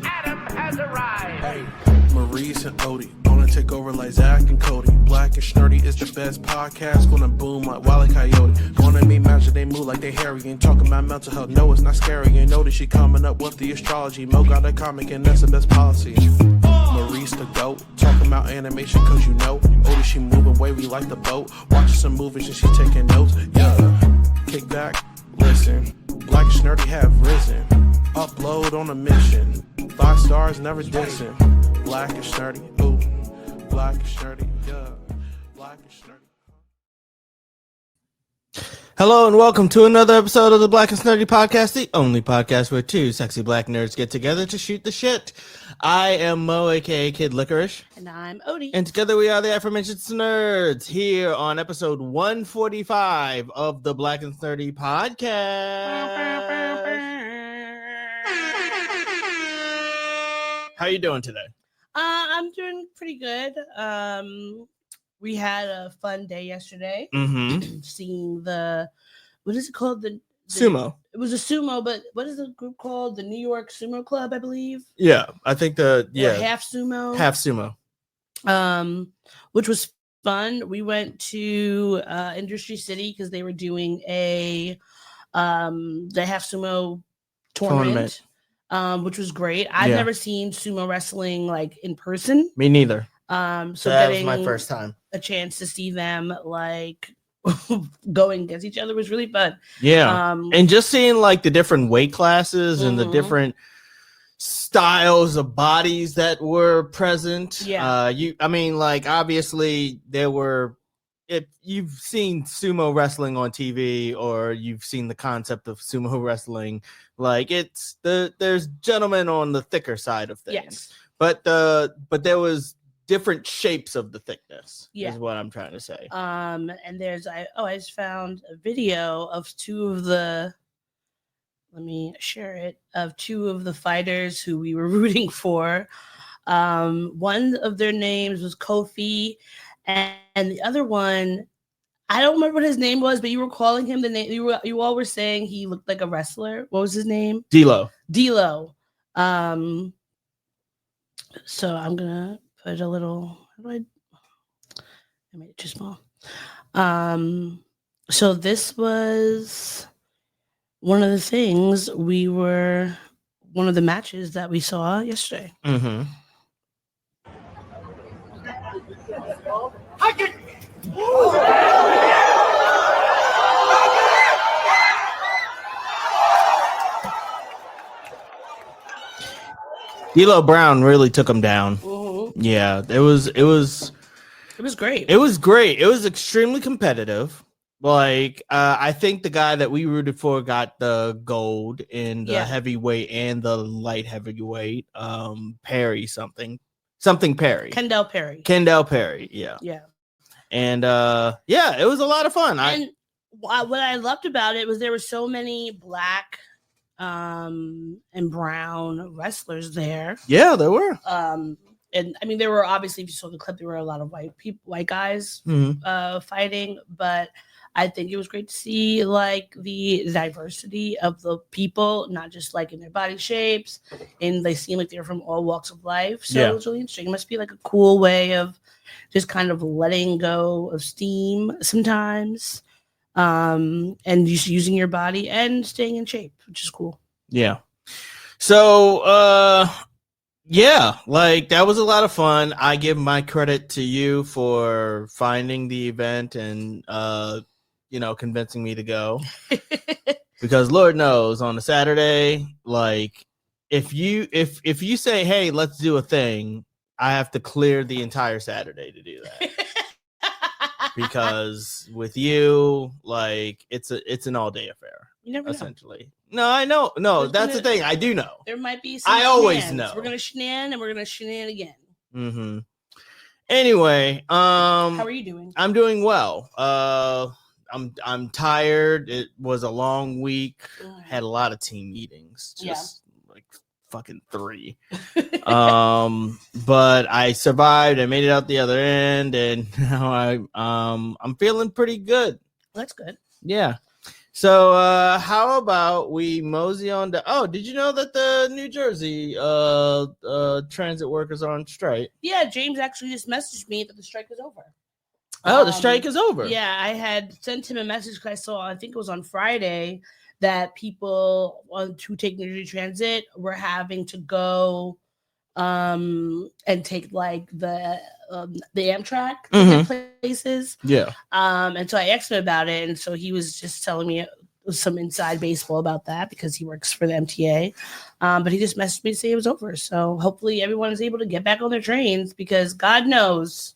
Adam has arrived. Hey, Maurice and Odie gonna take over like Zach and Cody. Black and Snurdy is the best podcast. Gonna boom like Wile E. Coyote. Gonna meet magic, they move like they hairy. Ain't talking about mental health, no, it's not scary. You know that she coming up with the astrology. Mo got a comic and that's the best policy. Maurice the goat, talking about animation cause you know. Odie she moving wavy like the boat. Watching some movies and she taking notes. Yeah, kick back, listen. Black and Snurdy have risen. Upload on a mission. 5 stars, never dissing. Black and Snurdy, ooh. Black and Snurdy, yeah. Black and Snurdy. Hello and welcome to another episode of the Black and Snurdy Podcast, the only podcast where two sexy black nerds get together to shoot the shit. I am Mo, aka Kid Licorish. And I'm Odie. And together we are the aforementioned Snurds here on episode 145 of the Black and Snurdy Podcast. How you doing today? I'm doing pretty good. We had a fun day yesterday. Seeing the, what is it called? The Sumo. It was a sumo, but what is the group called? The New York Sumo Club, I believe. Yeah, I think Or half-sumo. half-sumo. Which was fun. We went to Industry City because they were doing the half-sumo tournament. Which was great. I've never seen sumo wrestling like in person. Me neither. So that was getting my first time. A chance to see them like going against each other was really fun. Yeah. And just seeing like the different weight classes and the different styles of bodies that were present. Yeah. I mean, like obviously there were, if you've seen sumo wrestling on TV or you've seen the concept of sumo wrestling, like there's gentlemen on the thicker side of things. Yes. But there was different shapes of the thickness is what I'm trying to say. And there's I just found a video of let me share it, of two of the fighters who we were rooting for. One of their names was Kofi, and the other one, I don't remember what his name was, but you were calling him the name. You all were saying he looked like a wrestler. What was his name? Dilo. So I'm gonna put a little. I made it too small. So this was one of the matches that we saw yesterday. Mm-hmm. Dilo Brown really took him down. Yeah, it was great. It was great. It was extremely competitive. Like, I think the guy that we rooted for got the gold in the heavyweight and the light heavyweight. Perry something Perry. Kendall Perry. Yeah. Yeah. And it was a lot of fun. And what I loved about it was there were so many black and brown wrestlers there. Yeah, there were. And I mean, there were obviously, if you saw the clip, there were a lot of white guys fighting, but I think it was great to see like the diversity of the people, not just like in their body shapes, and they seem like they're from all walks of life. So it was really interesting. It must be like a cool way of just kind of letting go of steam sometimes, and just using your body and staying in shape, which is cool. Yeah. So, like that was a lot of fun. I give my credit to you for finding the event and convincing me to go. Because Lord knows on a Saturday, like if you say, hey, let's do a thing, I have to clear the entire Saturday to do that. Because with you, like it's an all day affair. You never essentially. No, I know. No, that's the thing. I do know. There might be some I always know. We're gonna shenan and we're gonna shenan again. Mm-hmm. Anyway, how are you doing? I'm doing well. I'm tired. It was a long week. Had a lot of team meetings. Just like fucking 3. But I survived. I made it out the other end, and now I'm feeling pretty good. That's good. Yeah. So how about we mosey on to? Oh, did you know that the New Jersey transit workers are on strike? Yeah, James actually just messaged me that the strike is over. Oh, the strike is over. Yeah, I had sent him a message because I saw, I think it was on Friday, that people who take New Jersey Transit were having to go and take like the Amtrak to get places. Yeah. And so I asked him about it, and so he was just telling me some inside baseball about that because he works for the MTA. But he just messaged me to say it was over. So hopefully everyone is able to get back on their trains, because God knows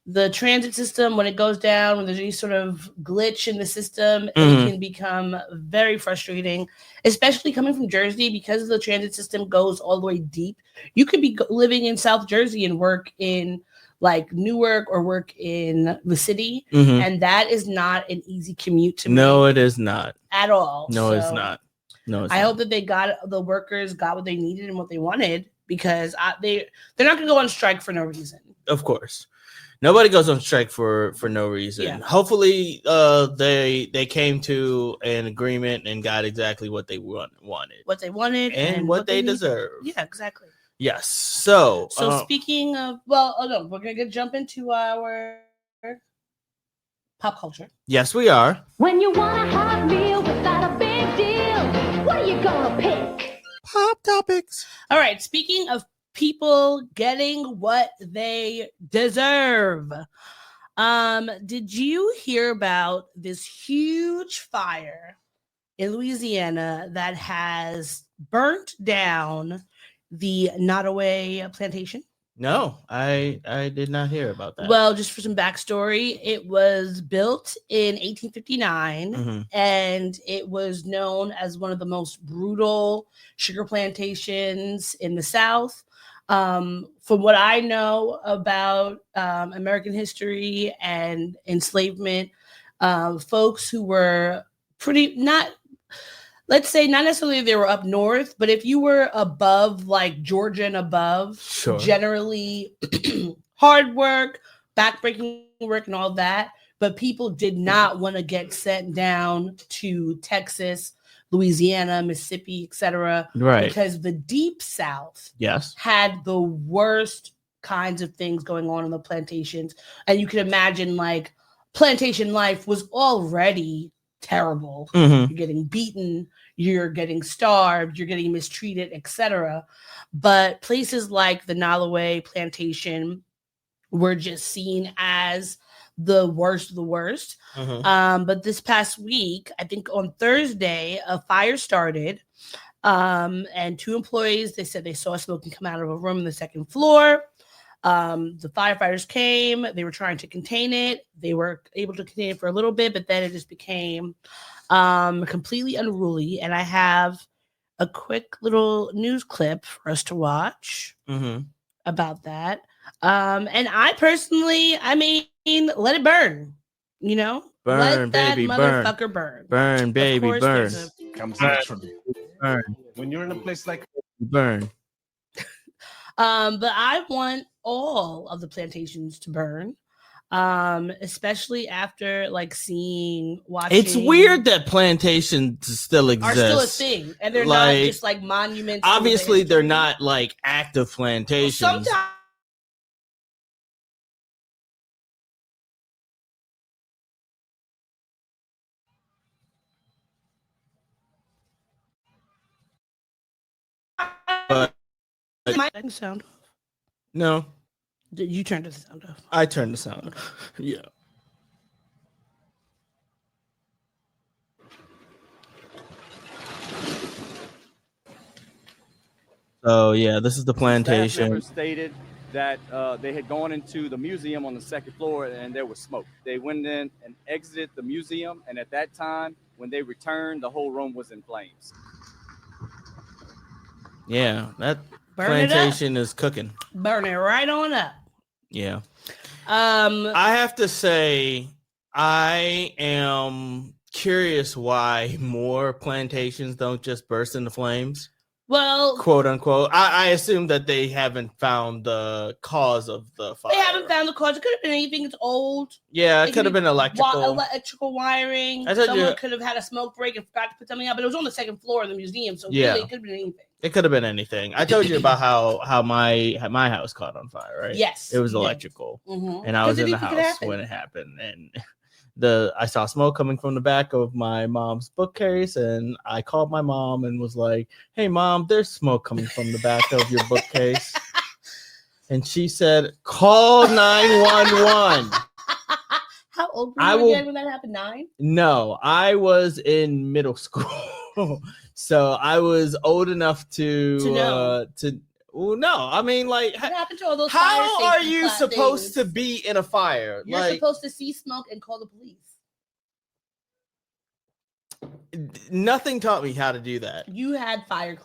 the transit system, when it goes down, when there's any sort of glitch in the system, it can become very frustrating, especially coming from Jersey, because the transit system goes all the way deep. You could be living in South Jersey and work in like Newark or work in the city, and that is not an easy commute to make. No, it is not at all. No, it's not. No, it's I not. hope that the workers got what they needed and what they wanted, because they're not going to go on strike for no reason. Of course. Nobody goes on strike for no reason. Yeah. Hopefully, they came to an agreement and got exactly what they wanted. What they wanted and what they deserve. Yeah, exactly. Yes. So speaking of, we're gonna jump into our pop culture. Yes, we are. When you want a hot meal without a big deal, what are you gonna pick? Pop topics. All right. Speaking of people getting what they deserve, did you hear about this huge fire in Louisiana that has burnt down the Nottoway plantation? No, I did not hear about that. Well, just for some backstory, it was built in 1859, and it was known as one of the most brutal sugar plantations in the South. From what I know about American history and enslavement, folks who were let's say not necessarily they were up north, but if you were above like Georgia and above, sure, generally hard work, backbreaking work and all that, but people did not want to get sent down to Texas, Louisiana, Mississippi, etc. Right. Because the deep South had the worst kinds of things going on in the plantations. And you can imagine like plantation life was already terrible. You're getting beaten, you're getting starved, you're getting mistreated, etc. But places like the Nottoway plantation were just seen as the worst of the worst. But this past week, I think on Thursday, a fire started, and two employees, they said they saw smoke come out of a room on the second floor. The firefighters came, they were trying to contain it. They were able to contain it for a little bit, but then it just became completely unruly. And I have a quick little news clip for us to watch about that. And I personally, let it burn, burn, let that baby, motherfucker burn. Burn, baby, burn. Comes naturally. Burn. When you're in a place like burn. But I want all of the plantations to burn, especially after watching. It's weird that plantations still exist. Are still a thing, and they're not just like monuments. Obviously, they're not like active plantations. Sometimes. But sound. No. You turned the sound off. I turned the sound off. Yeah. So yeah, this is the plantation. Staff members stated that they had gone into the museum on the second floor and there was smoke. They went in and exited the museum, and at that time, when they returned, the whole room was in flames. Yeah, that plantation is cooking. Burn it right on up. Yeah. I have to say, I am curious why more plantations don't just burst into flames. Well, quote unquote. I assume that they haven't found the cause of the fire. they haven't found the cause. It could have been anything. It's old. Yeah, it could have been electrical. Electrical wiring. I told Someone you- could have had a smoke break and forgot to put something out, but it was on the second floor of the museum, so Yeah. really it could have been anything. It could have been anything. I told you about how my house caught on fire, right? Yes, It was you did. electrical, Mhm. and I was in the Anything could house happen. when it happened, and I saw smoke coming from the back of my mom's bookcase, and I called my mom and was like, "Hey, Mom, there's smoke coming from the back of your bookcase," and she said, "Call 911." How old were I you will- again when that happened? 9? No, I was in middle school, so I was old enough to know. Well, no, I mean, like, What happened to all those fire how are safety you supposed to things? be in a fire? You're Like, supposed to see smoke and call the police. nothing taught me how to do that. You had fire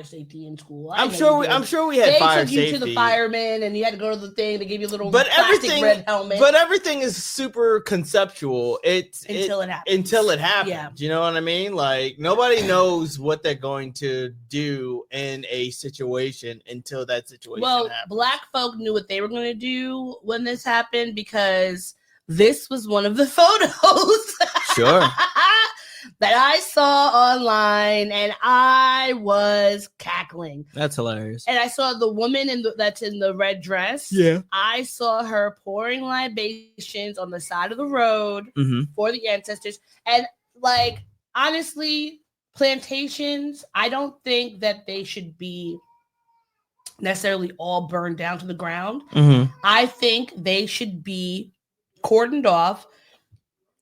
safety in school. I I'm know sure. you did. I'm sure we had They fire took you safety. to the firemen, and you had to go to the thing. They gave you a little But plastic everything, red helmet. but everything is super conceptual. Until it happens. Until it happens. Yeah. You know what I mean? Like, nobody knows what they're going to do in a situation until that situation Well, happens. black folk knew what they were going to do when this happened because this was one of the photos Sure. that I saw online, and I was cackling. That's hilarious. And I saw the woman that's in the red dress. Yeah. I saw her pouring libations on the side of the road Mm-hmm. for the ancestors. And, like, honestly, plantations, I don't think that they should be necessarily all burned down to the ground. Mm-hmm. I think they should be cordoned off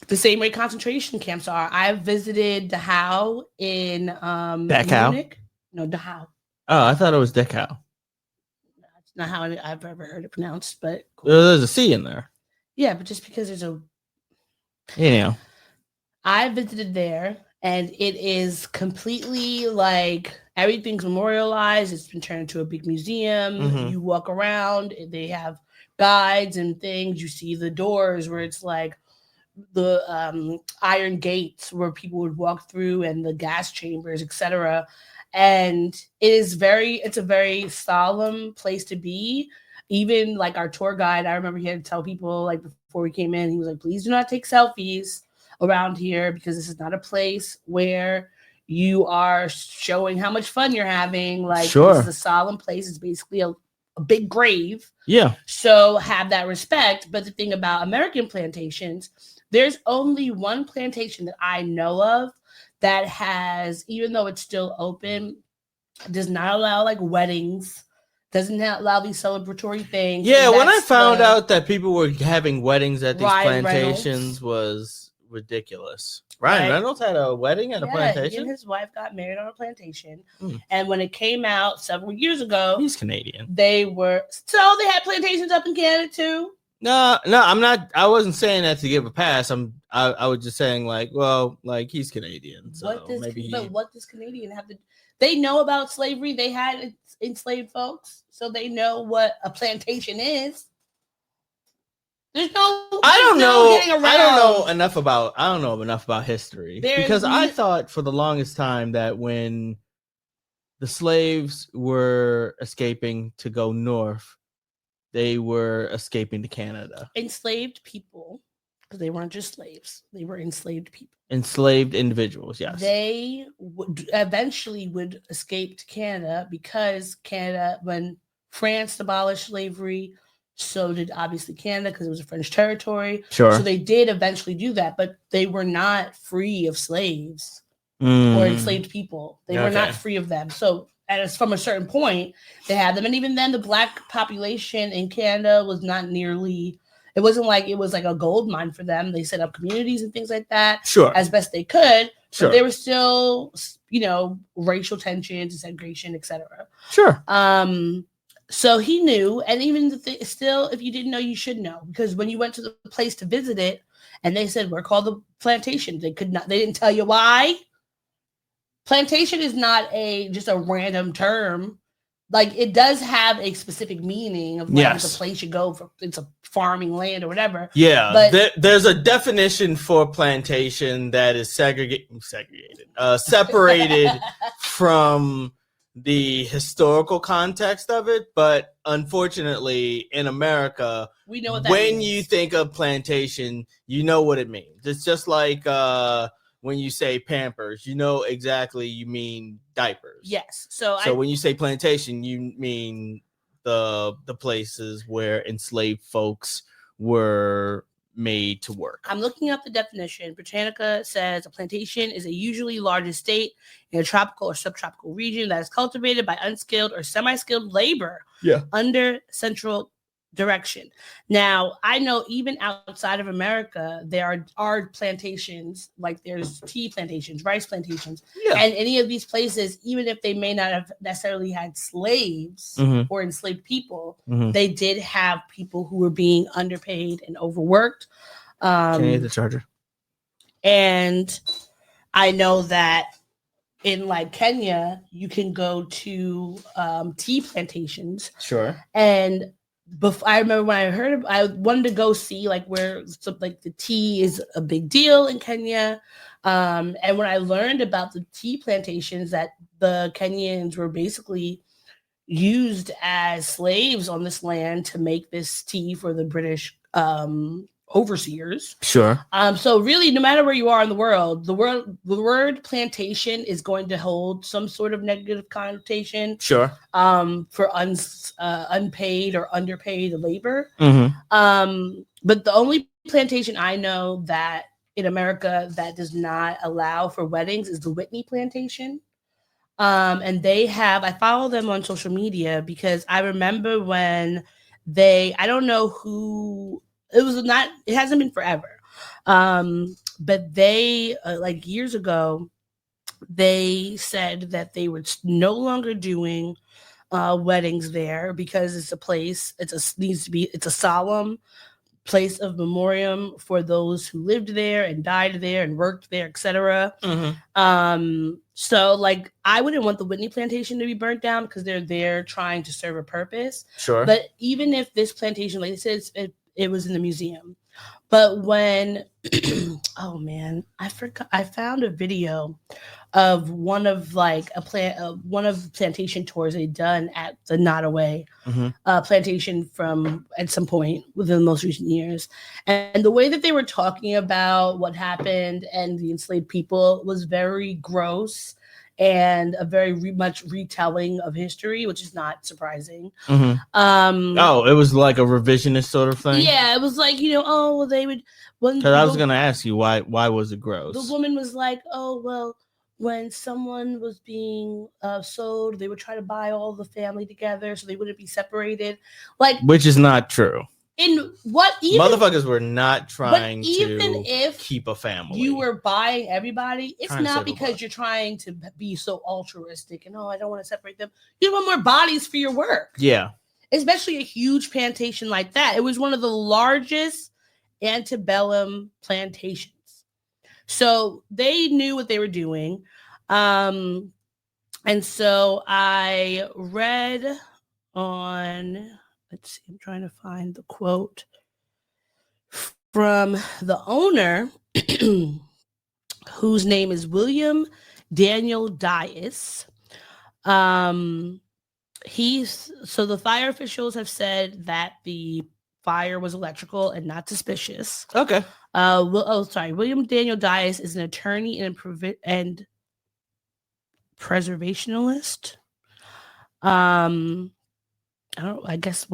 the same way concentration camps are. I visited Dachau in Dachau? Munich. No, Dachau. Oh, I thought it was Dachau. That's not how I've ever heard it pronounced, but There's a C in there. yeah, but just because there's a You know. I visited there, and it is completely like everything's memorialized. It's been turned into a big museum. Mhm. You walk around, they have guides and things. You see the doors where it's like the iron gates where people would walk through, and the gas chambers, etc. And it's a very solemn place to be. Even like our tour guide, I remember he had to tell people, like, before we came in, he was like, please do not take selfies around here, because this is not a place where you are showing how much fun you're having. Like, Sure. This is a solemn place. It's basically a big grave. Yeah. So have that respect. But the thing about American plantations, there's only one plantation that I know of that has, even though it's still open, does not allow like weddings, doesn't allow these celebratory things. Yeah, And when I that's found out that people were having weddings at these Ryan plantations was ridiculous. Ryan Right. Reynolds had a wedding at a He plantation? and his wife got married on a plantation. Hmm. And when it came out several years ago, He's Canadian. they had plantations up in Canada too. No, I'm not. I wasn't saying that to give a pass. I was just saying, like, well, like, he's Canadian, so What does Canadian have to? They know about slavery. They had enslaved folks, so they know what a plantation is. There's no. I don't there's no getting know. I don't know around. enough about history, There's because I n- thought for the longest time that when the slaves were escaping to go north, they were escaping to Canada. Enslaved people, because they weren't just slaves. They were enslaved people. Enslaved individuals, yes. They eventually would escape to Canada, because Canada, when France abolished slavery, so did obviously Canada, because it was a French territory. Sure. So they did eventually do that, but they were not free of slaves or Mm. enslaved people. They were not Okay. free of them. So from a certain point, they had them. And even then, the black population in Canada was not nearly, it wasn't like it was like a gold mine for them. They set up communities and things like that Sure. as best they could. Sure. But there were still, racial tensions, segregation, etc. Sure. So he knew, and even still, if you didn't know, you should know, because when you went to the place to visit it, and they said we're called the plantation, they didn't tell you why. Plantation is not just a random term. Like, it does have a specific meaning of like Yes. the place you go for. It's a farming land or whatever. Yeah, But- there's a definition for plantation that is separated from the historical context of it, but unfortunately in America, we know what that when means. you think of plantation, you know what it means. It's just like when you say Pampers, you know exactly you mean diapers. Yes. So when you say plantation, you mean the places where enslaved folks were made to work. I'm looking up the definition. Britannica says a plantation is a usually large estate in a tropical or subtropical region that is cultivated by unskilled or semi-skilled labor under central direction. Now, I know even outside of America, there are plantations, like there's tea plantations, rice plantations, and any of these places, even if they may not have necessarily had slaves or enslaved people, they did have people who were being underpaid and overworked. Can you hit the charger? And I know that in like Kenya, you can go to tea plantations. Sure. And I remember when I wanted to go see like where like the tea is a big deal in Kenya. And when I learned about the tea plantations, that the Kenyans were basically used as slaves on this land to make this tea for the British overseers. Sure. So really, no matter where you are in the word plantation is going to hold some sort of negative connotation. Sure. For unpaid or underpaid labor. But the only plantation I know that in America that does not allow for weddings is the Whitney plantation. And I follow them on social media because I remember when I don't know who. It hasn't been forever. But they, like years ago, they said that they were no longer doing weddings there because it's a place, it's a solemn place of memoriam for those who lived there and died there and worked there, etc. So like I wouldn't want the Whitney plantation to be burnt down because they're there trying to serve a purpose. Sure. But even if this plantation, like I said, it was in the museum. But when, oh man, I found a video of one of the plantation tours they'd done at the Nottoway plantation from at some point within the most recent years. And the way that they were talking about what happened and the enslaved people was very gross and a very much retelling of history, which is not surprising. It was like a revisionist sort of thing. Yeah, it was like, they would. Because I was going to ask you why was it gross? The woman was like, oh well, when someone was being sold, they would try to buy all the family together so they wouldn't be separated. Which is not true. Motherfuckers were not trying to if keep a family. You were buying everybody. It's not because you're trying to be so altruistic and I don't want to separate them. You want more bodies for your work. Yeah. Especially a huge plantation like that. It was one of the largest antebellum plantations. So they knew what they were doing. And so I read on, let's see, I'm trying to find the quote from the owner, whose name is William Daniel Dias. So the fire officials have said that the fire was electrical and not suspicious. Okay. William Daniel Dias is an attorney and preservationalist. I guess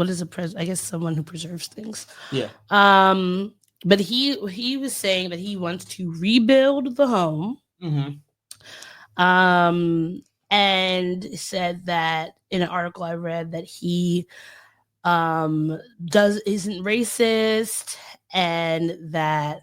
someone who preserves things. Yeah. But he was saying that he wants to rebuild the home. And said that in an article I read that he isn't racist, and that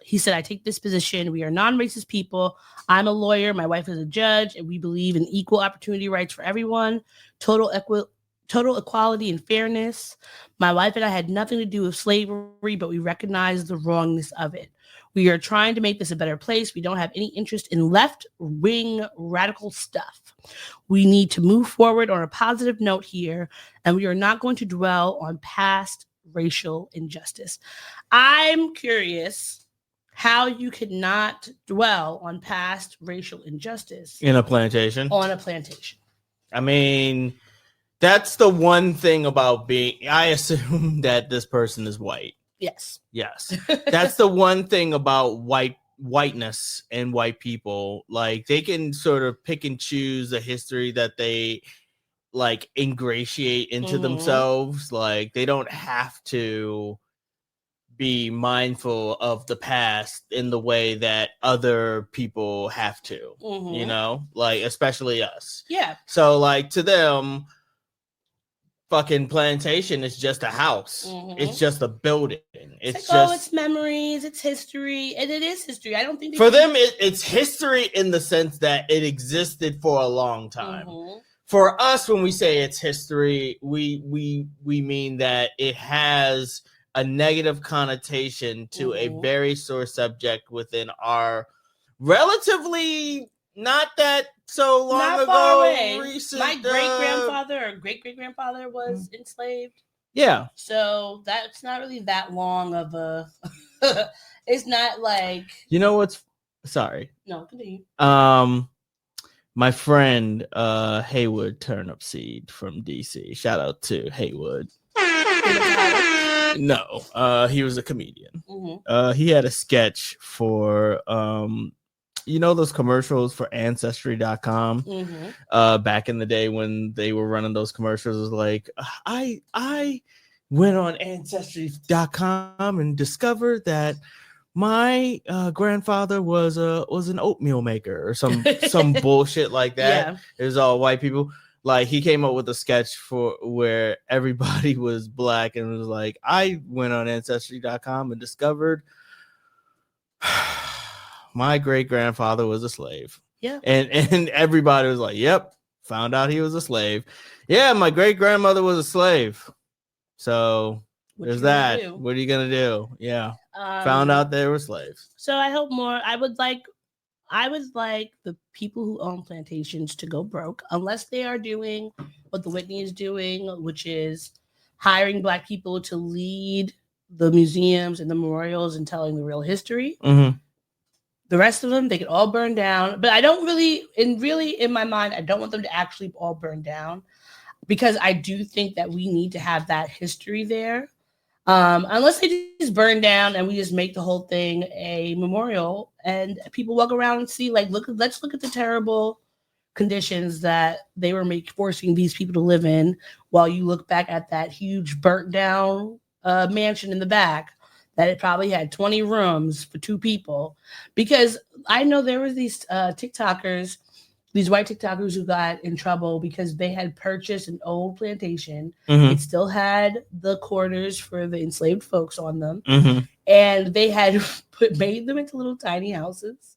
he said, I take this position. We are non-racist people. I'm a lawyer. My wife is a judge, and we believe in equal opportunity rights for everyone, total equality and fairness. My wife and I had nothing to do with slavery, but we recognize the wrongness of it. We are trying to make this a better place. We don't have any interest in left-wing radical stuff. We need to move forward on a positive note here, and we are not going to dwell on past racial injustice. I'm curious how you could not dwell on past racial injustice In a plantation. on a plantation. I mean, that's the one thing about being. I assume that this person is white. Yes. Yes, that's the one thing about whiteness and white people. Like they can sort of pick and choose the history that they like ingratiate into themselves. Like they don't have to be mindful of the past in the way that other people have to, you know, like especially us. Yeah. So like to them, fucking plantation is just a house. It's just a building. It's like, just it's memories, it's history, and it is history. I don't think for them it's history in the sense that it existed for a long time. For us, when we say it's history, we mean that it has a negative connotation to a very sore subject within our relatively not that so long not ago. Far away. Recent, my great-grandfather or great-great-grandfather was enslaved. Yeah. So that's not really that long of a it's not like You know what's sorry. No, continue. My friend Haywood Turnipseed from DC. Shout out to Haywood. No, he was a comedian. He had a sketch for you know those commercials for ancestry.com back in the day when they were running those commercials. It was like I went on ancestry.com and discovered that my grandfather was an oatmeal maker or some bullshit like that. Yeah. It was all white people. Like he came up with a sketch for where everybody was black and was like, I went on ancestry.com and discovered my great grandfather was a slave. Yeah. And everybody was like, yep, found out he was a slave. Yeah, my great grandmother was a slave. So there's that. What are you gonna do? Yeah. Found out they were slaves. So I hope more. I would like the people who own plantations to go broke unless they are doing what the Whitney is doing, which is hiring Black people to lead the museums and the memorials and telling the real history. The rest of them, they could all burn down. But I don't really, in my mind, I don't want them to actually all burn down because I do think that we need to have that history there. Unless they just burn down and we just make the whole thing a memorial and people walk around and see, like, let's look at the terrible conditions that they were forcing these people to live in while you look back at that huge burnt down mansion in the back that it probably had 20 rooms for 2 people. Because I know there was these TikTokers, these white TikTokers who got in trouble because they had purchased an old plantation. It still had the quarters for the enslaved folks on them. And they had made them into little tiny houses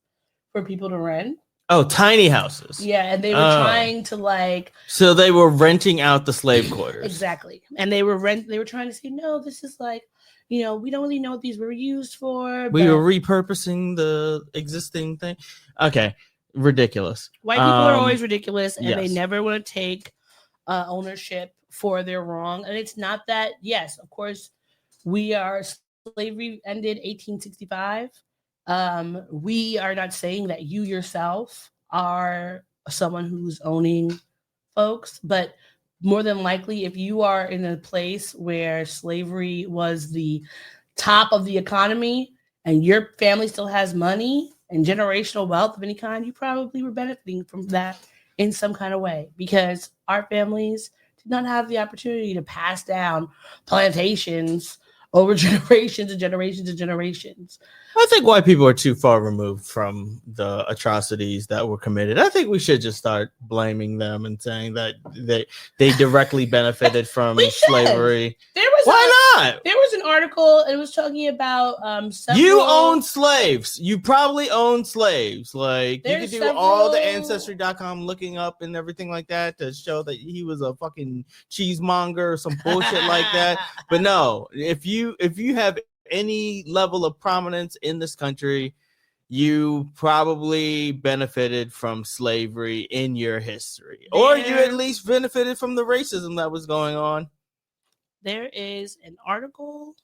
for people to rent. Oh, tiny houses. Yeah, and they were trying to like... So they were renting out the slave quarters. Exactly. And they were trying to say, no, this is like, you know, we don't really know what these were used for. We were repurposing the existing thing. Okay. Ridiculous. White people are always ridiculous, and yes. they never want to take ownership for their wrong. And it's not that, yes, of course, slavery ended 1865. We are not saying that you yourself are someone who's owning folks, but more than likely, if you are in a place where slavery was the top of the economy and your family still has money and generational wealth of any kind, you probably were benefiting from that in some kind of way because our families did not have the opportunity to pass down plantations over generations and generations and generations. I think white people are too far removed from the atrocities that were committed. I think we should just start blaming them and saying that they directly benefited from slavery. Why not? There was an article. It was talking about you own slaves. You probably own slaves. Like you could do all the ancestry.com looking up and everything like that to show that he was a fucking cheesemonger or some bullshit like that. But no, if you have any level of prominence in this country, you probably benefited from slavery in your history, or you at least benefited from the racism that was going on. There is an article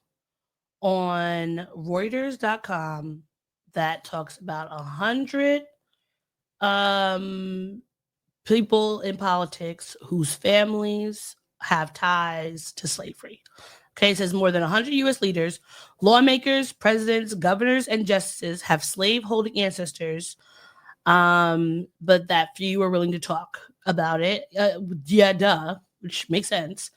on Reuters.com that talks about 100 people in politics whose families have ties to slavery. Okay, it says more than 100 U.S. leaders, lawmakers, presidents, governors, and justices have slave-holding ancestors, but that few are willing to talk about it. Which makes sense.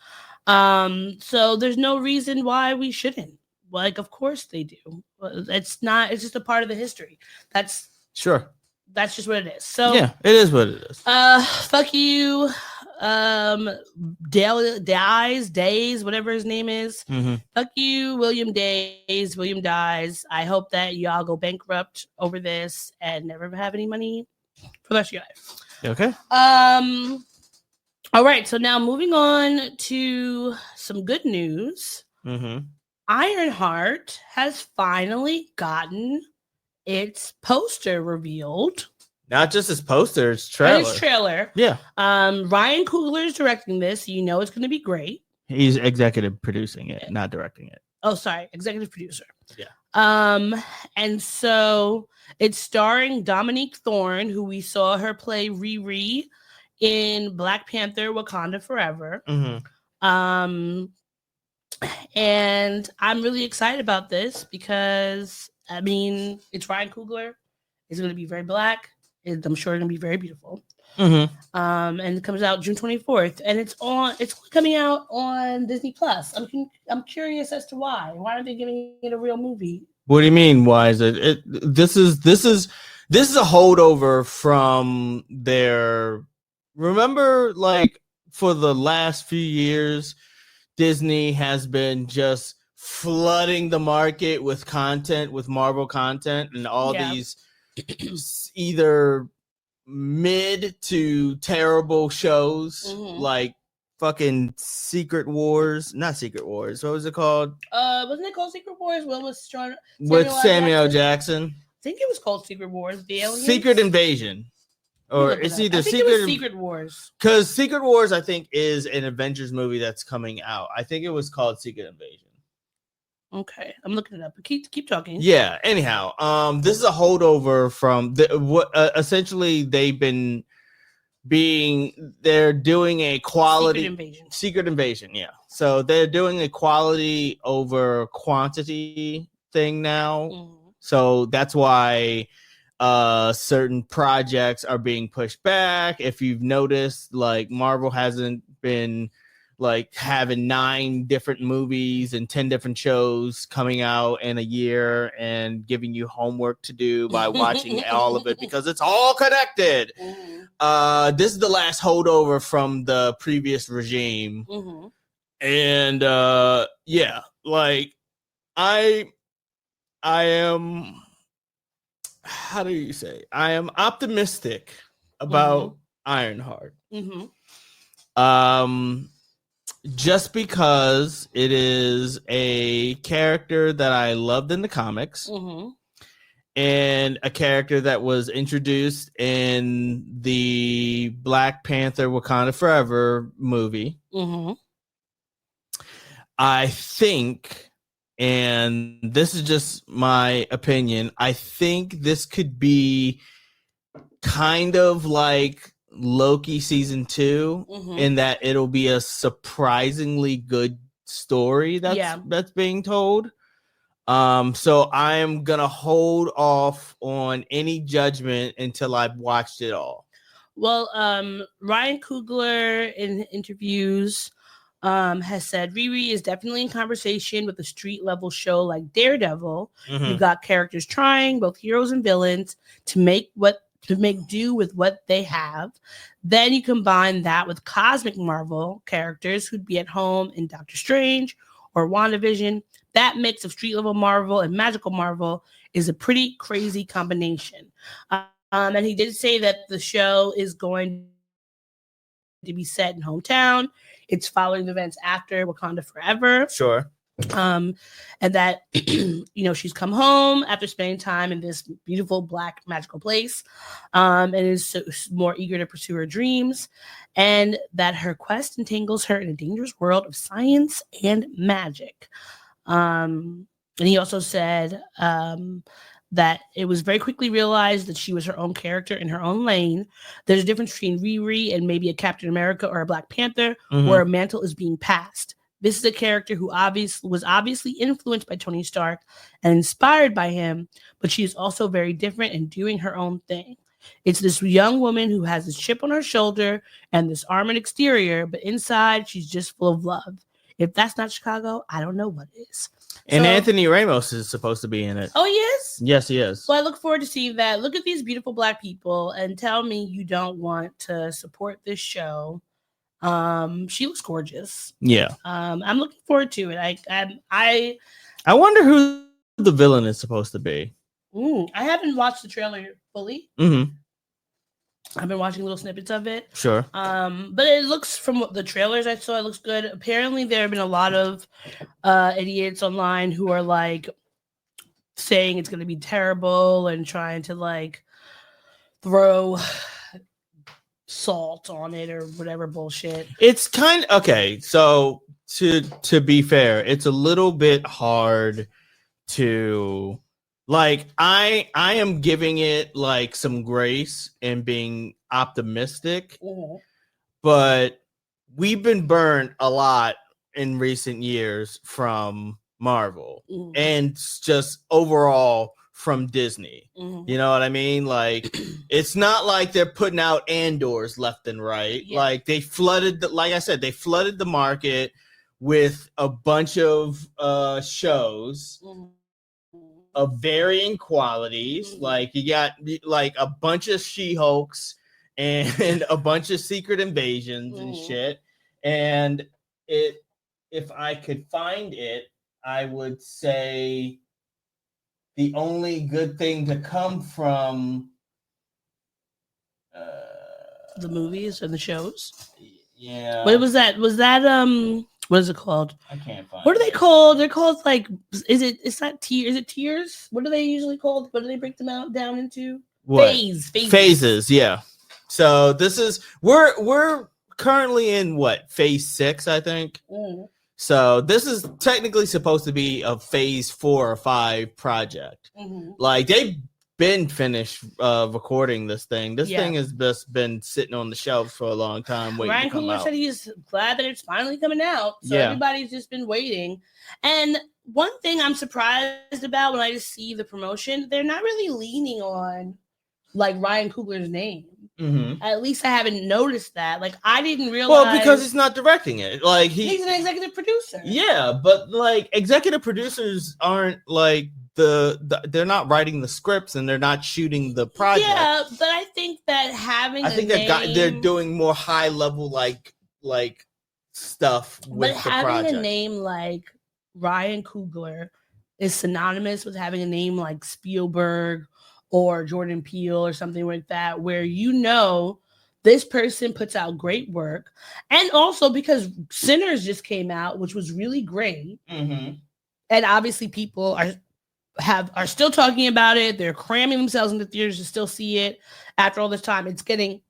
So there's no reason why we shouldn't. Like, of course they do. It's just a part of the history. That's just what it is. So yeah, it is what it is. Fuck you. Days, whatever his name is. Fuck you, William Days. William dies. I hope that y'all go bankrupt over this and never have any money for the rest of your life. Okay. All right. So now moving on to some good news. Ironheart has finally gotten its poster revealed. Not just his poster, it's trailer. It's trailer. Yeah. Ryan Coogler is directing this. So you know it's going to be great. He's executive producing it, not directing it. Oh, sorry. Executive producer. Yeah. And so it's starring Dominique Thorne, who we saw her play Riri in Black Panther Wakanda Forever. And I'm really excited about this because, I mean, it's Ryan Coogler. It's going to be very black. I'm sure it's going to be very beautiful. And it comes out June 24th, and it's coming out on Disney Plus. I'm curious as to why. Why aren't they giving it a real movie? What do you mean? Why is it? This is a holdover from their. Remember, like, for the last few years, Disney has been just flooding the market with content, with Marvel content, and all these either mid to terrible shows like fucking Secret Wars. Not Secret Wars. What was it called? Wasn't it called Secret Wars? With Samuel Jackson. I think it was called Secret Wars. The aliens? Secret Invasion. Or it's either Secret Wars. Because Secret Wars, I think, is an Avengers movie that's coming out. I think it was called Secret Invasion. Okay, I'm looking it up. Keep talking. Yeah. Anyhow, this is a holdover from what essentially they've been they're doing a quality Secret Invasion. Yeah. So they're doing a quality over quantity thing now. So that's why certain projects are being pushed back. If you've noticed, like, Marvel hasn't been like having 9 different movies and 10 different shows coming out in a year and giving you homework to do by watching all of it because it's all connected. This is the last holdover from the previous regime. And yeah, like I am, how do you say? I am optimistic about Ironheart. Just because it is a character that I loved in the comics and a character that was introduced in the Black Panther Wakanda Forever movie. I think, and this is just my opinion, I think this could be kind of like Loki season 2 in that it'll be a surprisingly good story that's being told. So I am gonna hold off on any judgment until I've watched it all. Well, Ryan Coogler in interviews has said Riri is definitely in conversation with a street level show like Daredevil. You've got characters trying, both heroes and villains, to make do with what they have. Then you combine that with cosmic Marvel characters who'd be at home in Doctor Strange or WandaVision. That mix of street level Marvel and magical Marvel is a pretty crazy combination. And he did say that the show is going to be set in hometown. It's following the events after Wakanda Forever. Sure. And that, she's come home after spending time in this beautiful black magical place, and is more eager to pursue her dreams, and that her quest entangles her in a dangerous world of science and magic. And he also said that it was very quickly realized that she was her own character in her own lane. There's a difference between Riri and maybe a Captain America or a Black Panther, where a mantle is being passed. This is a character who was obviously influenced by Tony Stark and inspired by him, but she is also very different and doing her own thing. It's this young woman who has this chip on her shoulder and this armored exterior, but inside she's just full of love. If that's not Chicago, I don't know what is. And Anthony Ramos is supposed to be in it. Oh, he is? Yes, he is. So I look forward to seeing that. Look at these beautiful Black people and tell me you don't want to support this show. She looks gorgeous. Yeah. I'm looking forward to it. I wonder who the villain is supposed to be. I haven't watched the trailer fully. Mm-hmm. I've been watching little snippets of it. Sure. But it looks, from the trailers I saw, it looks good. Apparently, there have been a lot of idiots online who are like saying it's going to be terrible and trying to like throw salt on it or whatever bullshit. It's kind of okay. So to be fair, it's a little bit hard to. Like, I am giving it like some grace and being optimistic, but we've been burned a lot in recent years from Marvel and just overall from Disney. You know what I mean? Like, it's not like they're putting out Andors left and right. Yeah. Like, they flooded, like I said, they flooded the market with a bunch of shows. Of varying qualities, like you got like a bunch of She-Hulks and a bunch of Secret Invasions and shit. And if I could find it, I would say the only good thing to come from the movies and the shows. Yeah. What was that? Was that what is it called? I can't find. What are they called? They're called like, it's not tiers. Is it tiers? What are they usually called? What do they break them down into? What? Phases. Yeah. So this is we're currently in what, phase 6, I think. So this is technically supposed to be a phase 4 or 5 project. Like they've been finished recording this thing. This thing has just been sitting on the shelf for a long time waiting Ryan to come Coogler out. said he's glad that it's finally coming out. So everybody's just been waiting. And one thing I'm surprised about when I just see the promotion, they're not really leaning on like Ryan Coogler's name. At least I haven't noticed that. Like I didn't realize. Well, because he's not directing it. Like he's an executive producer. Yeah, but like executive producers aren't like they're not writing the scripts and they're not shooting the project. Yeah, but I think that they're doing more high level like stuff with the project. But having a name like Ryan Coogler is synonymous with having a name like Spielberg or Jordan Peele or something like that, where you know this person puts out great work. And also because Sinners just came out, which was really great. And obviously people are still talking about it. They're cramming themselves into theaters to still see it after all this time. It's getting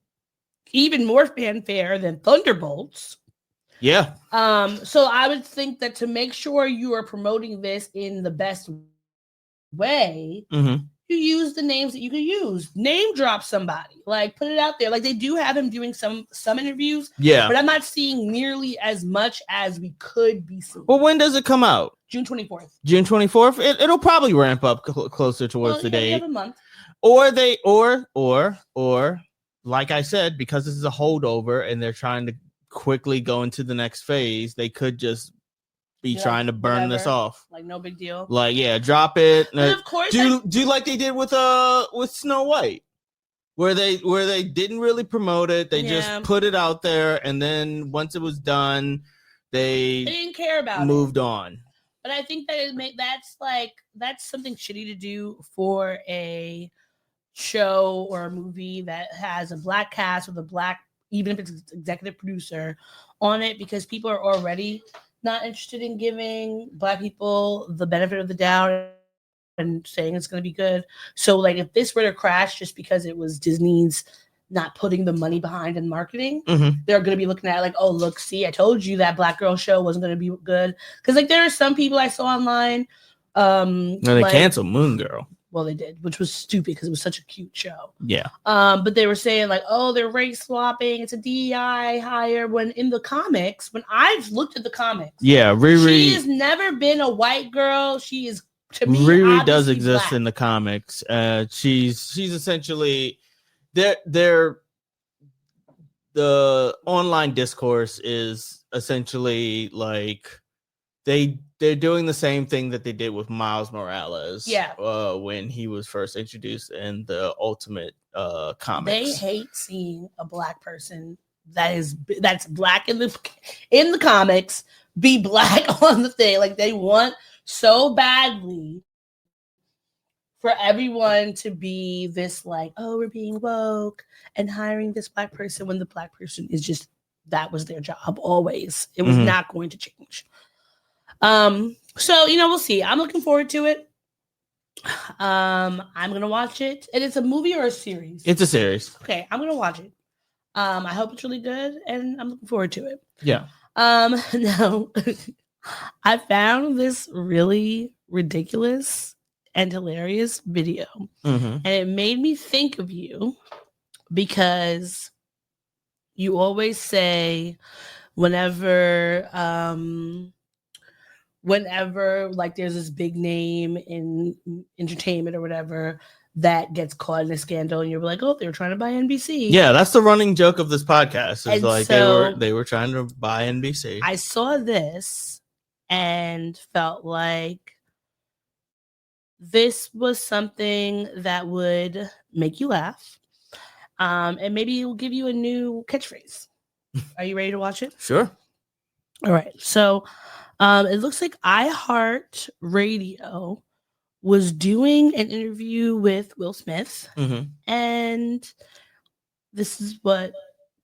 even more fanfare than Thunderbolts. Yeah. So I would think that to make sure you are promoting this in the best way, you use the names that you can use. Name drop somebody. Like put it out there. Like they do have him doing some interviews. Yeah. But I'm not seeing nearly as much as we could be seeing. Well, when does it come out? June 24th. June 24th. It'll probably ramp up closer towards the date. Have a month. Or like I said, because this is a holdover and they're trying to quickly go into the next phase, they could just be trying to burn this off. Like no big deal. Like drop it. And of course, do like they did with Snow White, where they didn't really promote it. They just put it out there, and then once it was done, they didn't care about moved on. But I think that that's something shitty to do for a show or a movie that has a black cast with a black, even if it's executive producer on it, because people are already not interested in giving black people the benefit of the doubt and saying it's going to be good. So like if this were to crash just because it was Disney's not putting the money behind in marketing, they're going to be looking at it like, oh, look, see, I told you that Black Girl show wasn't going to be good. Because like there are some people I saw online. No, they canceled Moon Girl. Well, they did, which was stupid because it was such a cute show. Yeah. But they were saying like, oh, they're race swapping. It's a DEI hire. When in the comics, when I've looked at the comics, Yeah, Riri. she has never been a white girl. She is, to me, Riri does obviously exist black. in the comics. She's essentially they're the online discourse is essentially like they're doing the same thing that they did with Miles Morales. Yeah. When he was first introduced in the Ultimate comics. They hate seeing a black person that's black in the comics be black on the thing. Like they want so badly for everyone to be this like, oh, we're being woke and hiring this black person when the black person is just, that was their job always. It was not going to change. So, we'll see. I'm looking forward to it. I'm going to watch it. And it's a movie or a series? It's a series. Okay, I'm going to watch it. I hope it's really good and I'm looking forward to it. Yeah. Now, I found this really ridiculous and hilarious video. And it made me think of you because you always say whenever like there's this big name in entertainment or whatever that gets caught in a scandal and you're like, oh, they were trying to buy NBC. Yeah, that's the running joke of this podcast. Is And like so they were trying to buy NBC. I saw this and felt like this was something that would make you laugh. And maybe it will give you a new catchphrase. Are you ready to watch it? Sure. All right. So it looks like iHeart Radio was doing an interview with Will Smith. And this is what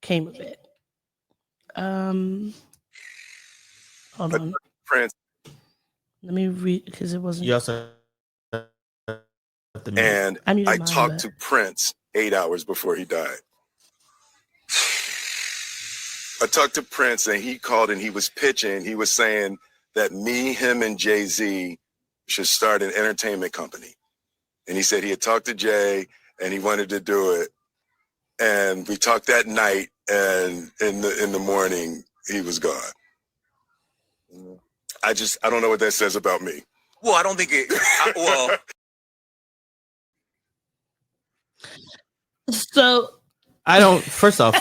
came of it. Hold on. Prince. Let me read because it wasn't. You also And I talked to Prince 8 hours before he died. I talked to Prince and he called and he was pitching. He was saying that me, him, and Jay-Z should start an entertainment company. And he said he had talked to Jay and he wanted to do it. And we talked that night, and in the morning, he was gone. I don't know what that says about me. Well, I don't think it. So I don't. First off,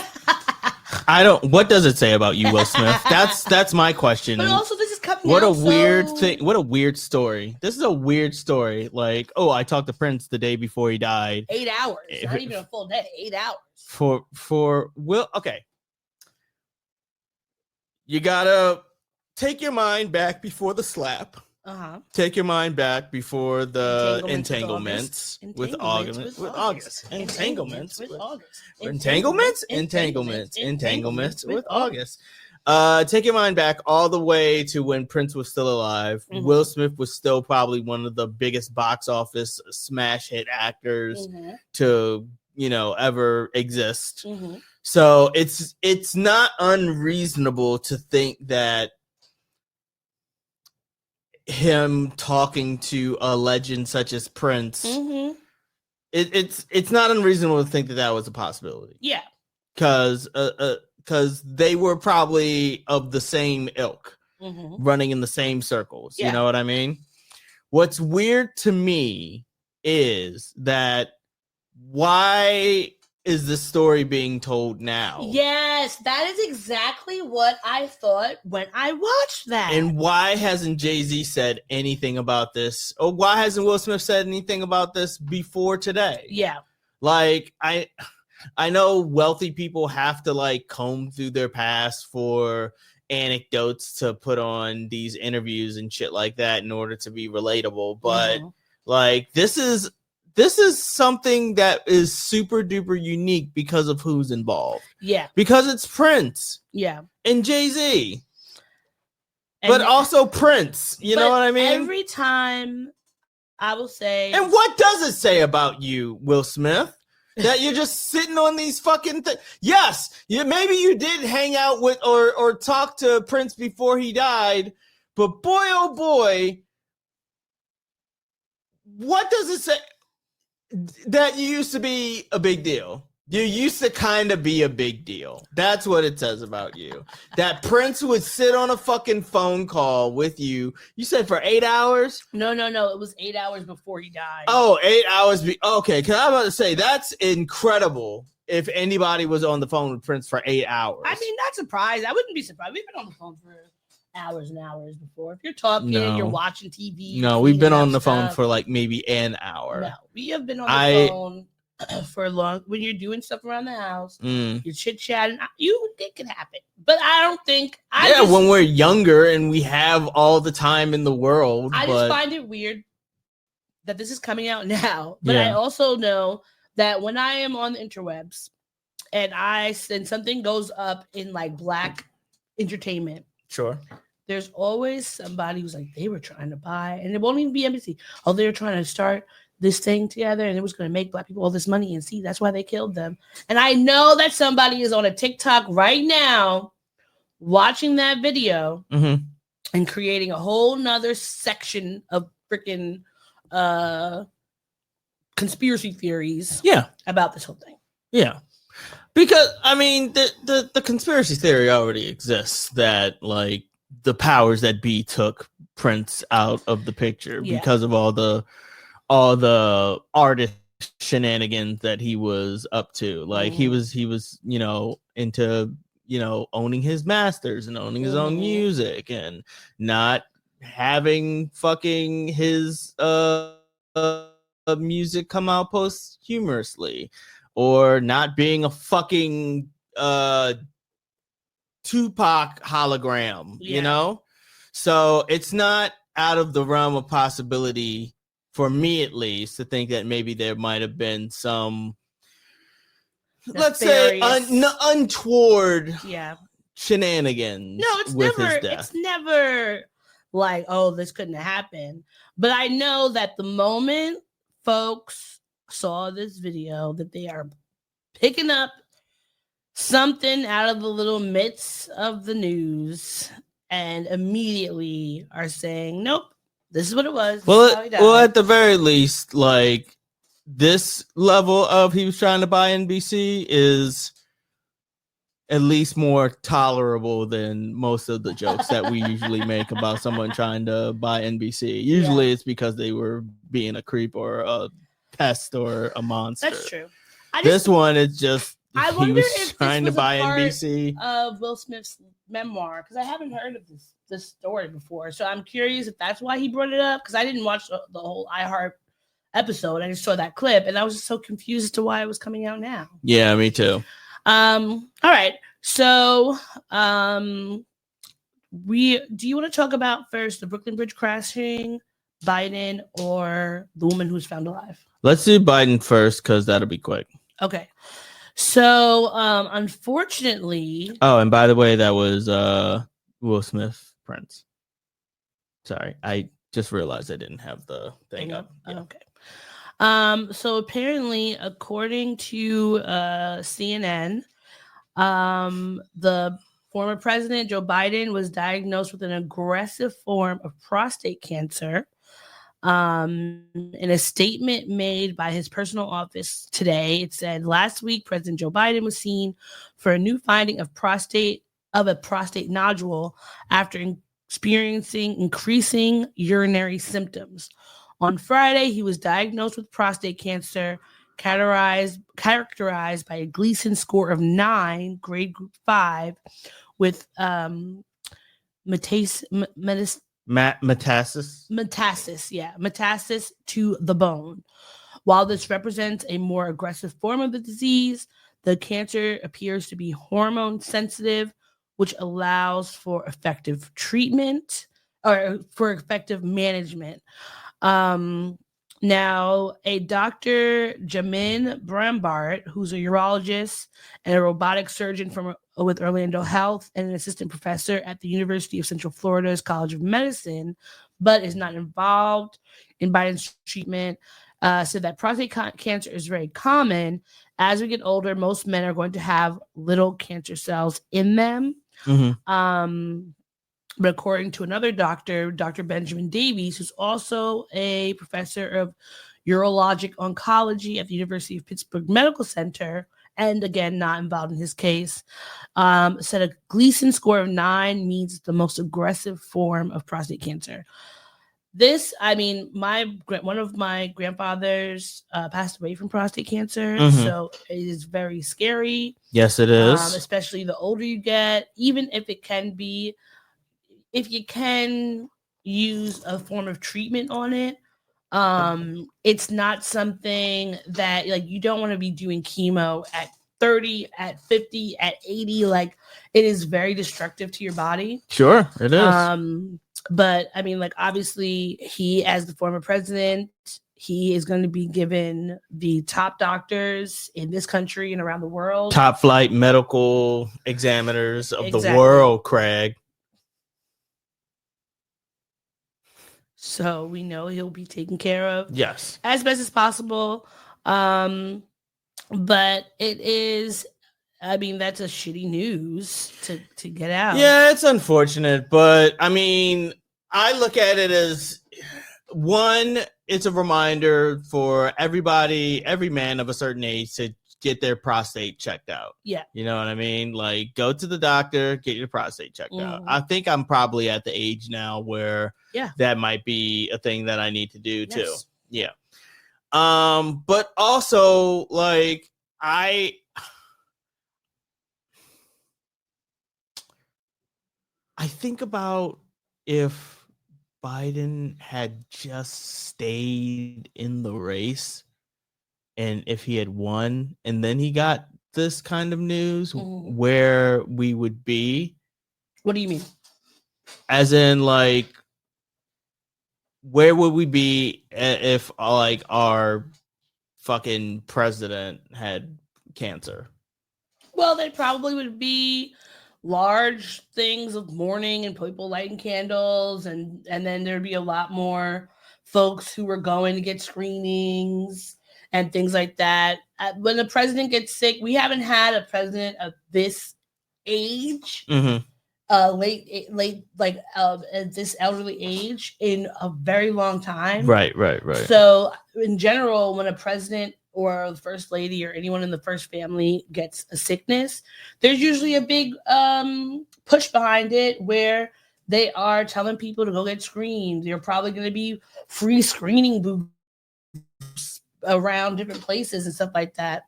I don't. What does it say about you, Will Smith? That's my question. But also, this is coming. What out, a weird thing. What a weird story. This is a weird story. Like, oh, I talked to Prince the day before he died. 8 hours. Not even a full day. 8 hours. For Will. Okay. You gotta take your mind back before the slap. Take your mind back before the entanglements with August. Entanglements with August. Take your mind back all the way to when Prince was still alive. Will Smith was still probably one of the biggest box office smash hit actors to ever exist. So it's not unreasonable to think that him talking to a legend such as Prince, it's not unreasonable to think that was a possibility. Yeah, because they were probably of the same ilk, running in the same circles. You know what I mean? What's weird to me is that why is this story being told now? Yes, that is exactly what I thought when I watched that. And why hasn't Jay-Z said anything about this? Or why hasn't Will Smith said anything about this before today? Yeah. Like, I know wealthy people have to like comb through their past for anecdotes to put on these interviews and shit like that in order to be relatable. But like, this is something that is super duper unique because of who's involved. Yeah. Because it's Prince. Yeah. And Jay-Z. But also Prince. You know what I mean? Every time I will say. And what does it say about you, Will Smith? That you're just sitting on these fucking things. Yes, maybe you did hang out with or talk to Prince before he died. But boy, oh boy. What does it say? that used to be a big deal. You used to kind of be a big deal. That's what it says about you. That Prince would sit on a fucking phone call with you. You said for 8 hours? No. It was 8 hours before he died. Oh, 8 hours. Okay, because I'm about to say that's incredible. If anybody was on the phone with Prince for 8 hours, I mean, not surprised. I wouldn't be surprised. We've been on the phone for hours and hours before. If you're talking, you're watching TV. No, we've been on the phone for like maybe an hour. No, we have been on the phone for long. When you're doing stuff around the house, you're chit chatting. It can happen, but I don't think. When we're younger and we have all the time in the world. I just find it weird that this is coming out now. But I also know that when I am on the interwebs and something goes up in like Black entertainment, sure, there's always somebody who's like, they were trying to buy, and it won't even be NBC. Oh, they were trying to start this thing together, and it was going to make Black people all this money, and see, that's why they killed them. And I know that somebody is on a TikTok right now watching that video and creating a whole nother section of freaking conspiracy theories about this whole thing. Yeah. Because I mean the conspiracy theory already exists that like the powers that be took Prince out of the picture because of all the artist shenanigans that he was up to. Like he was into owning his masters and owning his own music and not having fucking his music come out posthumously, or not being a fucking Tupac hologram, So it's not out of the realm of possibility for me, at least, to think that maybe there might have been some, let's say, untoward shenanigans. No, it's never like, oh, this couldn't have happened. But I know that the moment folks saw this video, that they are picking up something out of the little midst of the news and immediately are saying, nope, this is what it was. Well, at the very least, like this level of he was trying to buy NBC is at least more tolerable than most of the jokes that we usually make about someone trying to buy NBC. Usually it's because they were being a creep or a pest or a monster. That's true. This one is just I wonder if trying to buy NBC of Will Smith's memoir, because I haven't heard of this story before. So I'm curious if that's why he brought it up, because I didn't watch the whole Ironheart episode. I just saw that clip and I was just so confused as to why it was coming out now. Yeah, me too. All right. So do you want to talk about first the Brooklyn Bridge crashing, Biden, or the woman who was found alive? Let's do Biden first because that'll be quick. Okay. So unfortunately. Oh, and by the way, that was Will Smith Prince. Sorry, I just realized I didn't have the thing up. Yeah. Okay. So apparently, according to CNN, the former president Joe Biden was diagnosed with an aggressive form of prostate cancer. In a statement made by his personal office today, it said last week President Joe Biden was seen for a new finding of a prostate nodule after experiencing increasing urinary symptoms. On Friday, he was diagnosed with prostate cancer, characterized by a Gleason score of 9, grade group 5, with metastasis to the bone. While this represents a more aggressive form of the disease, the cancer appears to be hormone sensitive, which allows for effective treatment or for effective management. Now, a Dr. Jamin Brambart, who's a urologist and a robotic surgeon with Orlando Health and an assistant professor at the University of Central Florida's College of Medicine, but is not involved in Biden's treatment, said that prostate cancer is very common. As we get older, most men are going to have little cancer cells in them. Mm-hmm. But according to another doctor, Dr. Benjamin Davies, who's also a professor of urologic oncology at the University of Pittsburgh Medical Center, and again, not involved in his case, said a Gleason score of 9 means the most aggressive form of prostate cancer. This, I mean, one of my grandfathers passed away from prostate cancer, so it is very scary. Yes, it is. Especially the older you get, even if it can be, if you can use a form of treatment on it, it's not something that like you don't want to be doing chemo at 30, at 50, at 80. Like it is very destructive to your body. Sure, it is. But I mean, like obviously he, as the former president, he is going to be given the top doctors in this country and around the world. Top flight medical examiners of the world, Craig. So we know he'll be taken care of. Yes. As best as possible. But it is, I mean, that's a shitty news to get out. Yeah, it's unfortunate, but I mean, I look at it as one, it's a reminder for everybody, every man of a certain age to get their prostate checked out. Yeah. You know what I mean? Like go to the doctor, get your prostate checked out. I think I'm probably at the age now where that might be a thing that I need to do too. Yeah. But also like I think about if Biden had just stayed in the race and if he had won and then he got this kind of news, where we would be. What do you mean? As in, like, where would we be if like our fucking president had cancer? Well, they probably would be large things of mourning and people lighting candles, and then there'd be a lot more folks who were going to get screenings and things like that. When the president gets sick, we haven't had a president of this age, late, like at this elderly age in a very long time. Right. So in general, when a president or the first lady or anyone in the first family gets a sickness, there's usually a big push behind it where they are telling people to go get screened. They're probably going to be free screening booths around different places and stuff like that.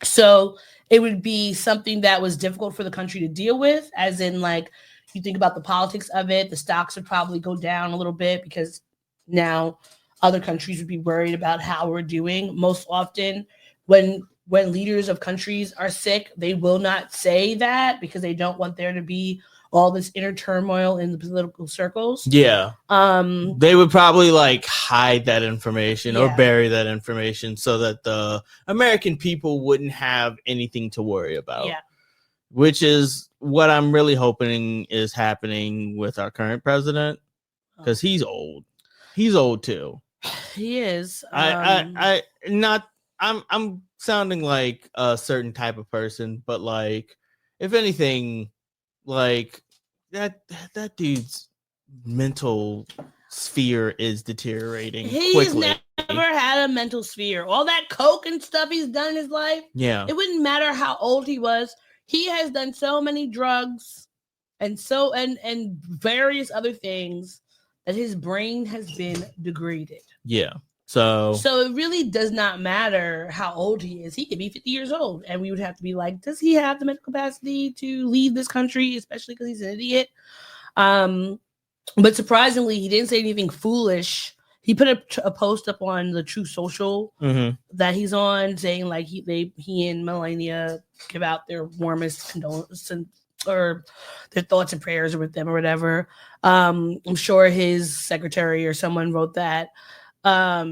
So it would be something that was difficult for the country to deal with, as in like you think about the politics of it, the stocks would probably go down a little bit because now other countries would be worried about how we're doing. Most often when leaders of countries are sick, they will not say that because they don't want there to be all this inner turmoil in the political circles. Yeah. They would probably like hide that information or bury that information so that the American people wouldn't have anything to worry about. Yeah. Which is what I'm really hoping is happening with our current president, because he's old. He's old too. He is. I'm sounding like a certain type of person, but like, if anything, like that dude's mental sphere is deteriorating quickly. Never had a mental sphere. All that coke and stuff he's done in his life. Yeah. It wouldn't matter how old he was. He has done so many drugs and various other things that his brain has been degraded. Yeah. So it really does not matter how old he is. He could be 50 years old, and we would have to be like, does he have the mental capacity to lead this country, especially because he's an idiot? But surprisingly, he didn't say anything foolish. He put a post up on the True Social that he's on, saying like he and Melania give out their warmest condolences or their thoughts and prayers with them or whatever. I'm sure his secretary or someone wrote that.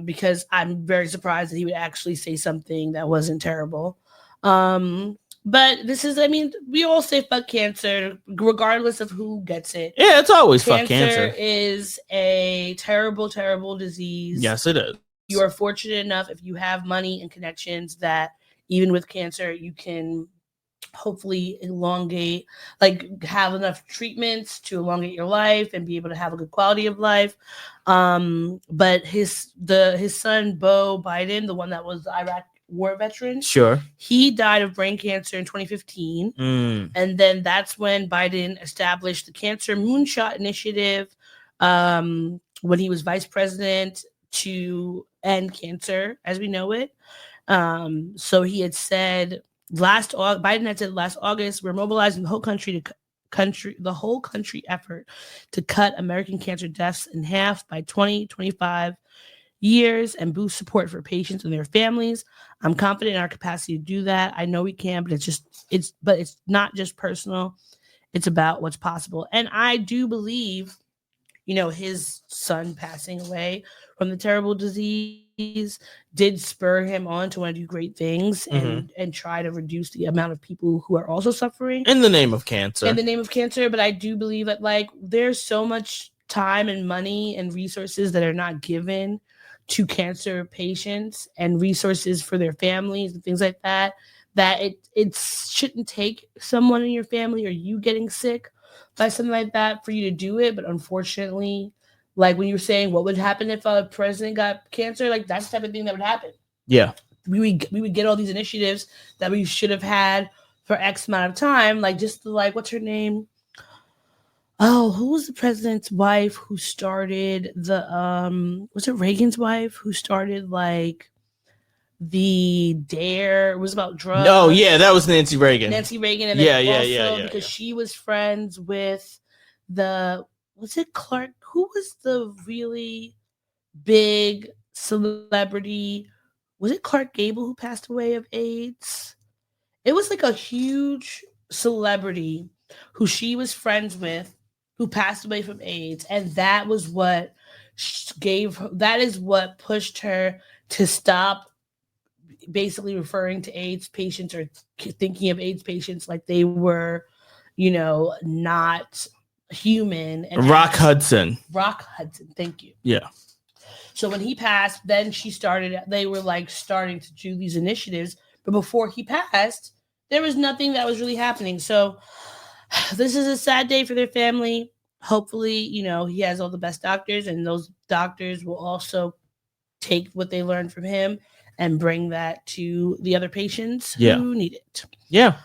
Because I'm very surprised that he would actually say something that wasn't terrible. But this is, I mean, we all say fuck cancer, regardless of who gets it. Yeah, it's always fuck cancer. Cancer is a terrible, terrible disease. Yes, it is. You are fortunate enough if you have money and connections that even with cancer, you can hopefully elongate, like have enough treatments to elongate your life and be able to have a good quality of life. But his son Beau Biden, the one that was the Iraq war veteran, Sure. he died of brain cancer in 2015. And then that's when Biden established the Cancer Moonshot Initiative when he was vice president to end cancer as we know it. So he had said Biden had said last August, we're mobilizing the whole country effort to cut American cancer deaths in half by 2025 years and boost support for patients and their families. I'm confident in our capacity to do that. I know we can, but it's not just personal. It's about what's possible. And I do believe, his son passing away from the terrible disease did spur him on to want to do great things and try to reduce the amount of people who are also suffering in the name of cancer. But I do believe that there's so much time and money and resources that are not given to cancer patients and resources for their families and things like that it shouldn't take someone in your family or you getting sick by something like that for you to do it. But unfortunately, like when you were saying what would happen if a president got cancer, like that's the type of thing that would happen. Yeah. We would get all these initiatives that we should have had for X amount of time. Like what's her name? Oh, who was the president's wife who started was it Reagan's wife who started the DARE? It was about drugs. Oh, yeah, that was Nancy Reagan. And then yeah, because she was friends with was it Clark? Who was the really big celebrity? Was it Clark Gable who passed away of AIDS? It was a huge celebrity who she was friends with who passed away from AIDS. And that was what pushed her to stop basically referring to AIDS patients or thinking of AIDS patients like they were, not human. And Rock Hudson, thank you. Yeah. So when he passed, then they were starting to do these initiatives. But before he passed, there was nothing that was really happening. So this is a sad day for their family. Hopefully, he has all the best doctors, and those doctors will also take what they learned from him and bring that to the other patients who need it. Yeah.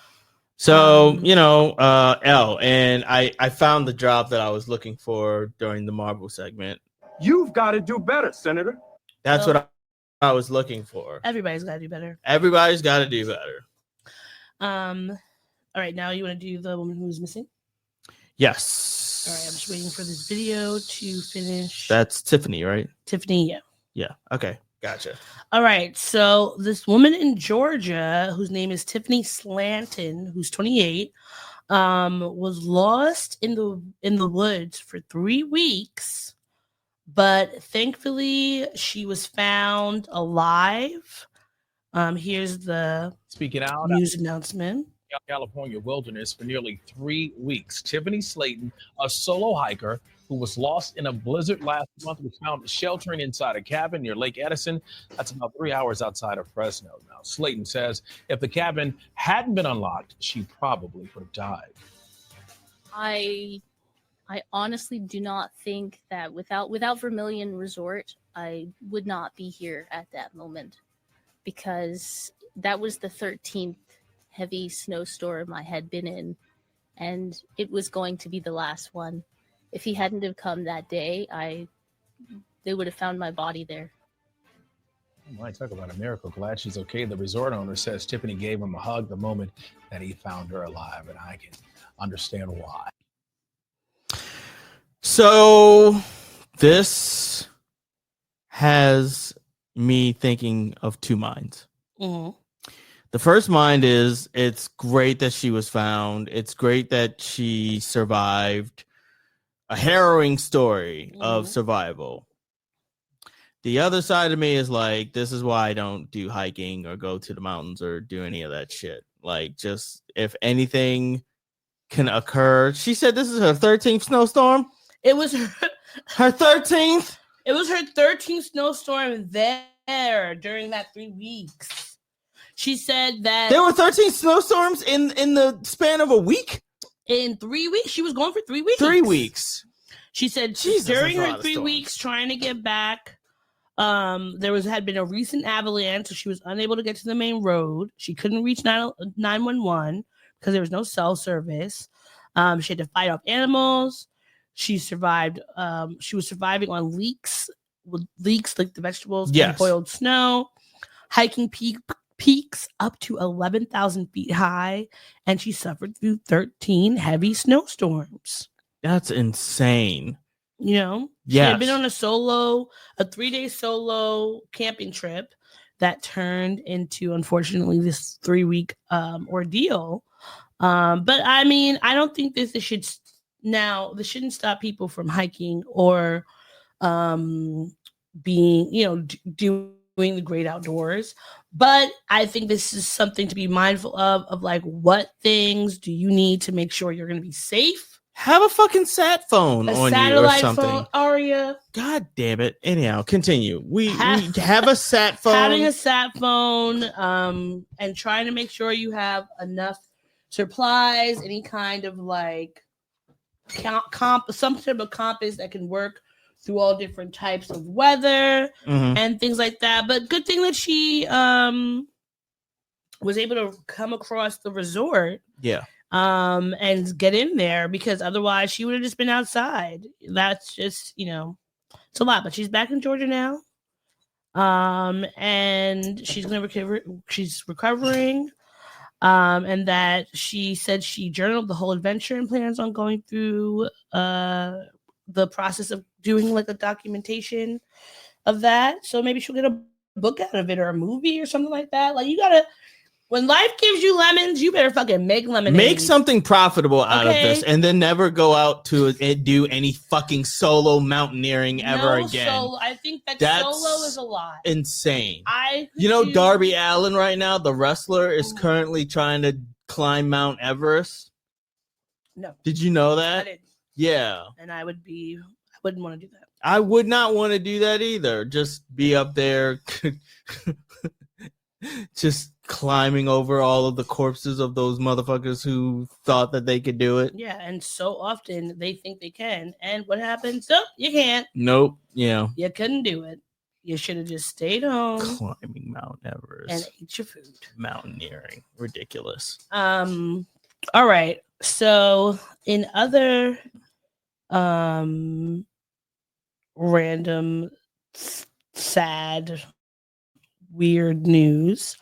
So, Elle, and I found the job that I was looking for during the Marvel segment. You've got to do better, Senator. That's what I was looking for. Everybody's got to do better. Everybody's got to do better. All right, now you want to do the woman who's missing? Yes. All right, I'm just waiting for this video to finish. That's Tiffany, right? Tiffany, yeah. Yeah. Okay. Gotcha. All right. So this woman in Georgia, whose name is Tiffany Slanton, who's 28, was lost in the woods for 3 weeks, but thankfully she was found alive. Here's the speaking out news announcement. California wilderness for nearly 3 weeks. Tiffany Slanton, a solo hiker who was lost in a blizzard last month, was found sheltering inside a cabin near Lake Edison. That's about 3 hours outside of Fresno. Now, Slayton says if the cabin hadn't been unlocked, she probably would have died. I honestly do not think that without Vermilion Resort, I would not be here at that moment, because that was the 13th heavy snowstorm I had been in, and it was going to be the last one. If he hadn't have come that day, they would have found my body there. Oh my, talk about a miracle. Glad she's okay. The resort owner says Tiffany gave him a hug the moment that he found her alive, and I can understand why. So this has me thinking of two minds. Mm-hmm. The first mind is it's great that she was found. It's great that she survived a harrowing story of survival. The other side of me is this is why I don't do hiking or go to the mountains or do any of that shit. Just if anything can occur. She said this is her 13th snowstorm. It was her 13th. It was her 13th snowstorm there during that 3 weeks. She said that There were 13 snowstorms in the span of a week. In 3 weeks, she was going for 3 weeks. 3 weeks. She said Jesus, during that's a lot her of 3 storms. weeks trying to get back, had been a recent avalanche, so she was unable to get to the main road. She couldn't reach 911 because there was no cell service. She had to fight off animals. She survived. She was surviving on leeks like the vegetables and boiled snow, hiking peaks up to 11,000 feet high, and she suffered through 13 heavy snowstorms. That's insane. You know, she had been on a 3-day solo camping trip that turned into, unfortunately, this 3-week ordeal. But I mean, I don't think this shouldn't stop people from hiking or being, doing the great outdoors. But I think this is something to be mindful of like, what things do you need to make sure you're going to be safe? Have a fucking sat phone on you or something. Phone, Aria. God damn it. Anyhow, continue. We have a sat phone. Having a sat phone, and trying to make sure you have enough supplies, any kind of like some type of compass that can work through all different types of weather and things like that. But good thing that she was able to come across the resort. Yeah. And get in there, because otherwise she would have just been outside. That's just, it's a lot. But she's back in Georgia now. And she's gonna recover. She's recovering. And that she said she journaled the whole adventure and plans on going through the process of doing like a documentation of that. So maybe she'll get a book out of it or a movie or something like that. Like, you gotta, when life gives you lemons, you better fucking make lemonade. Make something profitable out of this, and then never go out to do any fucking solo mountaineering ever again. I think that's solo is a lot. Insane. Darby Allin right now, the wrestler, is currently trying to climb Mount Everest. No. Did you know that? I didn't. Yeah. And I wouldn't want to do that. I would not want to do that either. Just be up there just climbing over all of the corpses of those motherfuckers who thought that they could do it. Yeah, and so often they think they can. And what happens? Oh, you can't. Nope. Yeah. You couldn't do it. You should have just stayed home. Climbing Mount Everest. And ate your food. Mountaineering. Ridiculous. All right. So in other random sad weird news,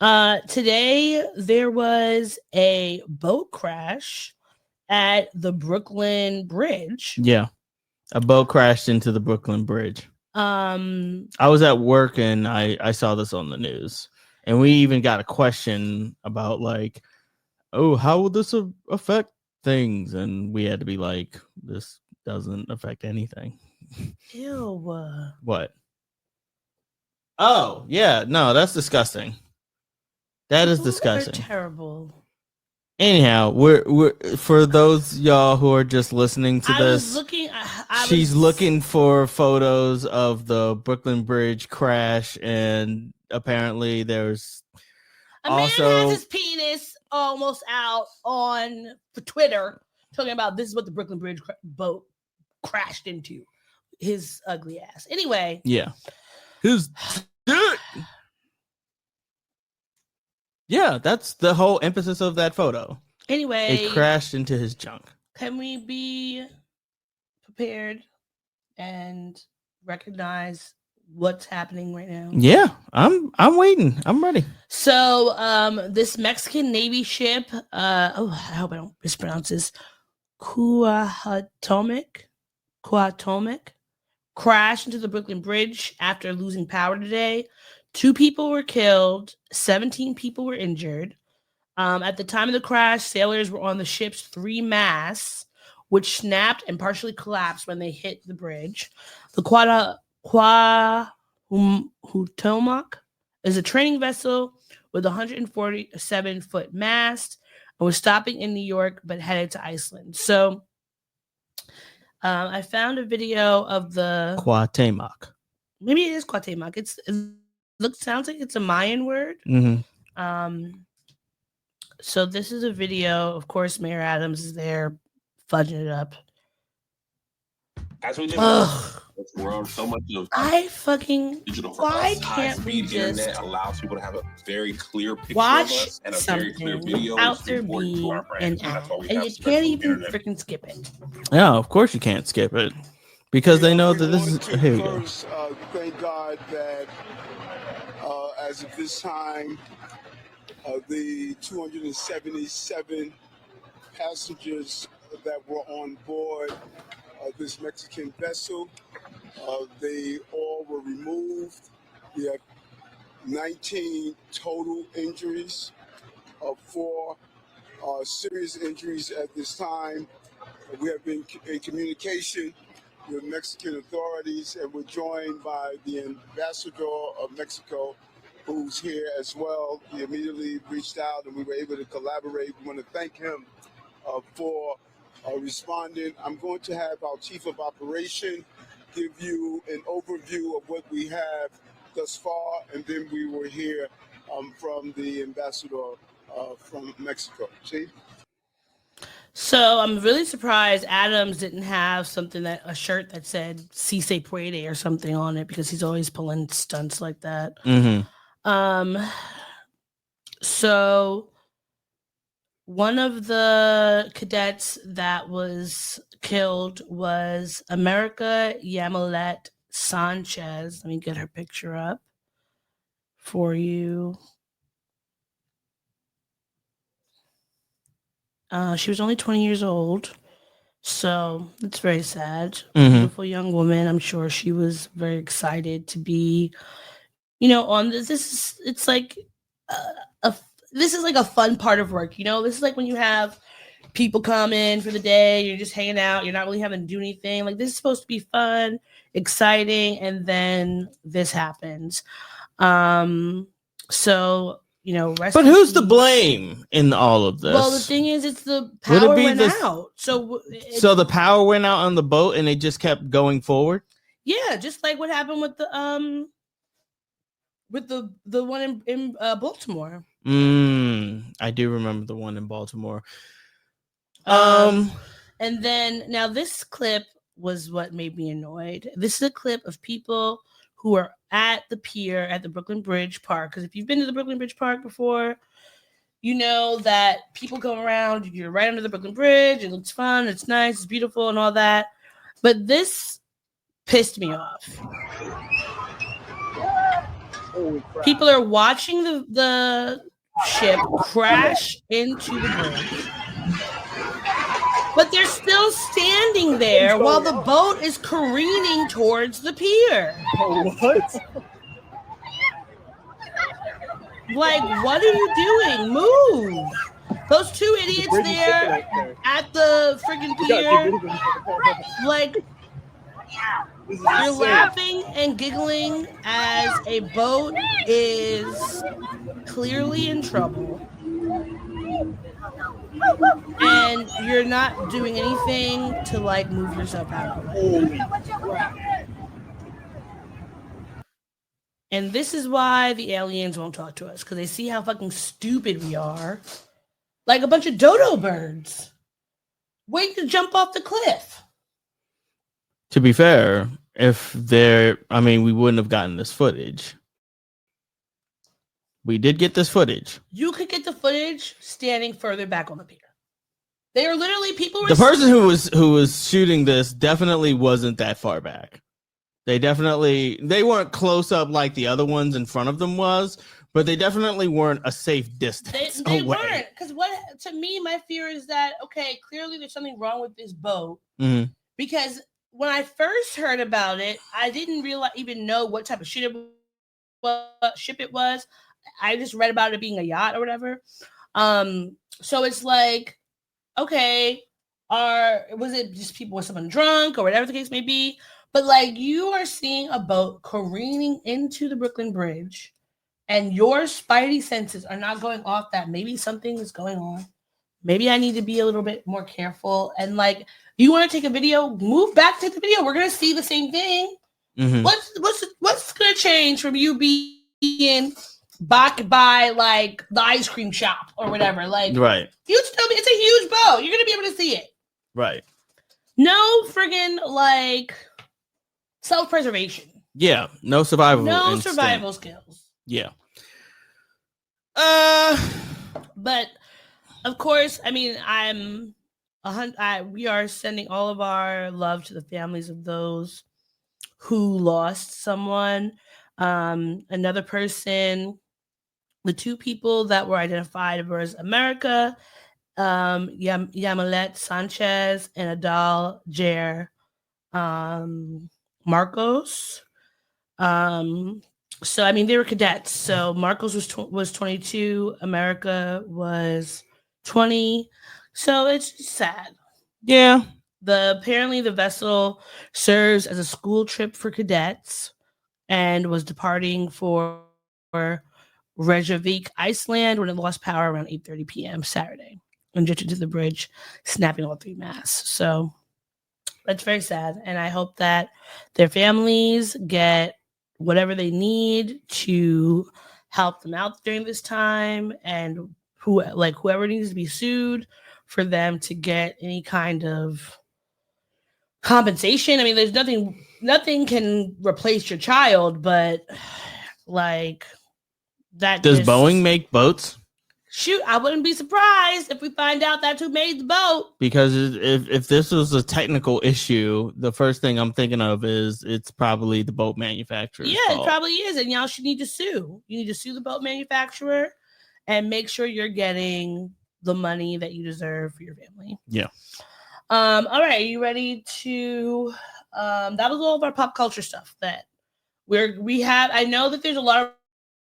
today there was a boat crash at the Brooklyn Bridge. Yeah, a boat crashed into the Brooklyn Bridge. I was at work and I saw this on the news, and we even got a question about like, oh, how will this affect things? And we had to be like, this doesn't affect anything. Ew. What? Oh, yeah. No, that's disgusting. That is disgusting. Terrible. Anyhow, we're for those y'all who are just listening to this. She's looking for photos of the Brooklyn Bridge crash, and apparently there's a man has his penis almost out on Twitter talking about this is what the Brooklyn Bridge boat crashed into. His ugly ass. Anyway. Yeah. His dick. Yeah, that's the whole emphasis of that photo. Anyway. It crashed into his junk. Can we be prepared and recognize what's happening right now? Yeah, I'm waiting. I'm ready. So this Mexican Navy ship, I hope I don't mispronounce this, Cuauhtomic, crashed into the Brooklyn Bridge after losing power today. 2 people were killed, 17 people were injured. At the time of the crash, sailors were on the ship's 3 masts, which snapped and partially collapsed when they hit the bridge. The Cuauhtomic is a training vessel with a 147-foot mast and was stopping in New York but headed to Iceland. So I found a video of the Cuauhtomic. Maybe it is Cuauhtomic. Sounds like it's a Mayan word. Mm-hmm. So this is a video. Of course, Mayor Adams is there, fudging it up. As we live in this world, so much of I fucking digital for why us, can't we high-speed just internet allows people to have a very clear picture of watch us and a very clear video out is there important to being our brand. an And that's ad, why we and have you special can't even internet. freaking skip it? Yeah, of course you can't skip it because they know that this is. Here we go. First, thank God that as of this time, the 277 passengers that were on board this Mexican vessel, they all were removed. We have 19 total injuries, 4 serious injuries at this time. We have been in communication with Mexican authorities, and we're joined by the ambassador of Mexico, who's here as well. He immediately reached out, and we were able to collaborate. We want to thank him for responding. I'm going to have our chief of operation give you an overview of what we have thus far, and then we will hear from the ambassador from Mexico. Chief? So I'm really surprised Adams didn't have a shirt that said "Si se puede" or something on it, because he's always pulling stunts like that. So one of the cadets that was killed was America Yamilet Sanchez. Let me get her picture up for you. She was only 20 years old, so it's very sad. Beautiful young woman. I'm sure she was very excited to be, on this. It's like this is like a fun part of work. This is like when you have people come in for the day, you're just hanging out, you're not really having to do anything. Like, this is supposed to be fun, exciting, and then this happens. So. But who's to blame in all of this? Well, the thing is, it's the power went out. So the power went out on the boat, and they just kept going forward. Yeah, just like what happened with the one in Baltimore. I do remember the one in Baltimore. And then now this clip was what made me annoyed. This is a clip of people who are at the pier at the Brooklyn Bridge Park. Because if you've been to the Brooklyn Bridge Park before, you know that people come around, you're right under the Brooklyn Bridge, it looks fun, it's nice, it's beautiful, and all that. But this pissed me off. People are watching the ship crash into the bridge. But they're still standing there while the boat is careening towards the pier. What? Like, what are you doing? Move! Those two idiots there at the freaking pier, like, you're laughing and giggling as a boat is clearly in trouble. And you're not doing anything to like move yourself out of the way. And this is why the aliens won't talk to us, because they see how fucking stupid we are. Like a bunch of dodo birds waiting to jump off the cliff. To be fair, we wouldn't have gotten this footage. We did get this footage. You could get the footage standing further back on the pier. They are literally people. The person who was shooting this definitely wasn't that far back. They weren't close up like the other ones in front of them was, but they definitely weren't a safe distance They away. weren't, because to me, my fear is that clearly there's something wrong with this boat, because when I first heard about it, I didn't even know what type of ship it was. I just read about it being a yacht or whatever. So it's like, okay, was it just people with someone drunk or whatever the case may be? But like, you are seeing a boat careening into the Brooklyn Bridge, and your spidey senses are not going off that maybe something is going on. Maybe I need to be a little bit more careful. And like, you want to take a video, move back to the video. We're gonna see the same thing. What's gonna change from you being by like the ice cream shop or whatever. Like, right. It's a huge boat. You're gonna be able to see it. Right. No friggin' like self-preservation. Yeah. No survival. No instinct. survival skills. Yeah. But of course, I mean, we are sending all of our love to the families of those who lost someone. Another person, the two people that were identified was America, Yamilet Sanchez and Adal Jair Marcos. So I mean, they were cadets. So Marcos was 22, America was 20. So it's sad. Yeah. Apparently the vessel serves as a school trip for cadets and was departing for Reykjavik, Iceland, when it lost power around 8:30 p.m. Saturday and drifted to the bridge, snapping all three masts. So that's very sad, and I hope that their families get whatever they need to help them out during this time, and whoever needs to be sued for them to get any kind of compensation. I mean, there's nothing can replace your child, but like that. Does Boeing make boats? Shoot, I wouldn't be surprised if we find out that's who made the boat. Because if this was a technical issue, the first thing I'm thinking of is it's probably the boat manufacturer. Yeah, it probably is, and y'all should need to sue. You need to sue the boat manufacturer and make sure you're getting the money that you deserve for your family. Yeah. All right, are you ready to? That was all of our pop culture stuff that we have. I know that there's a lot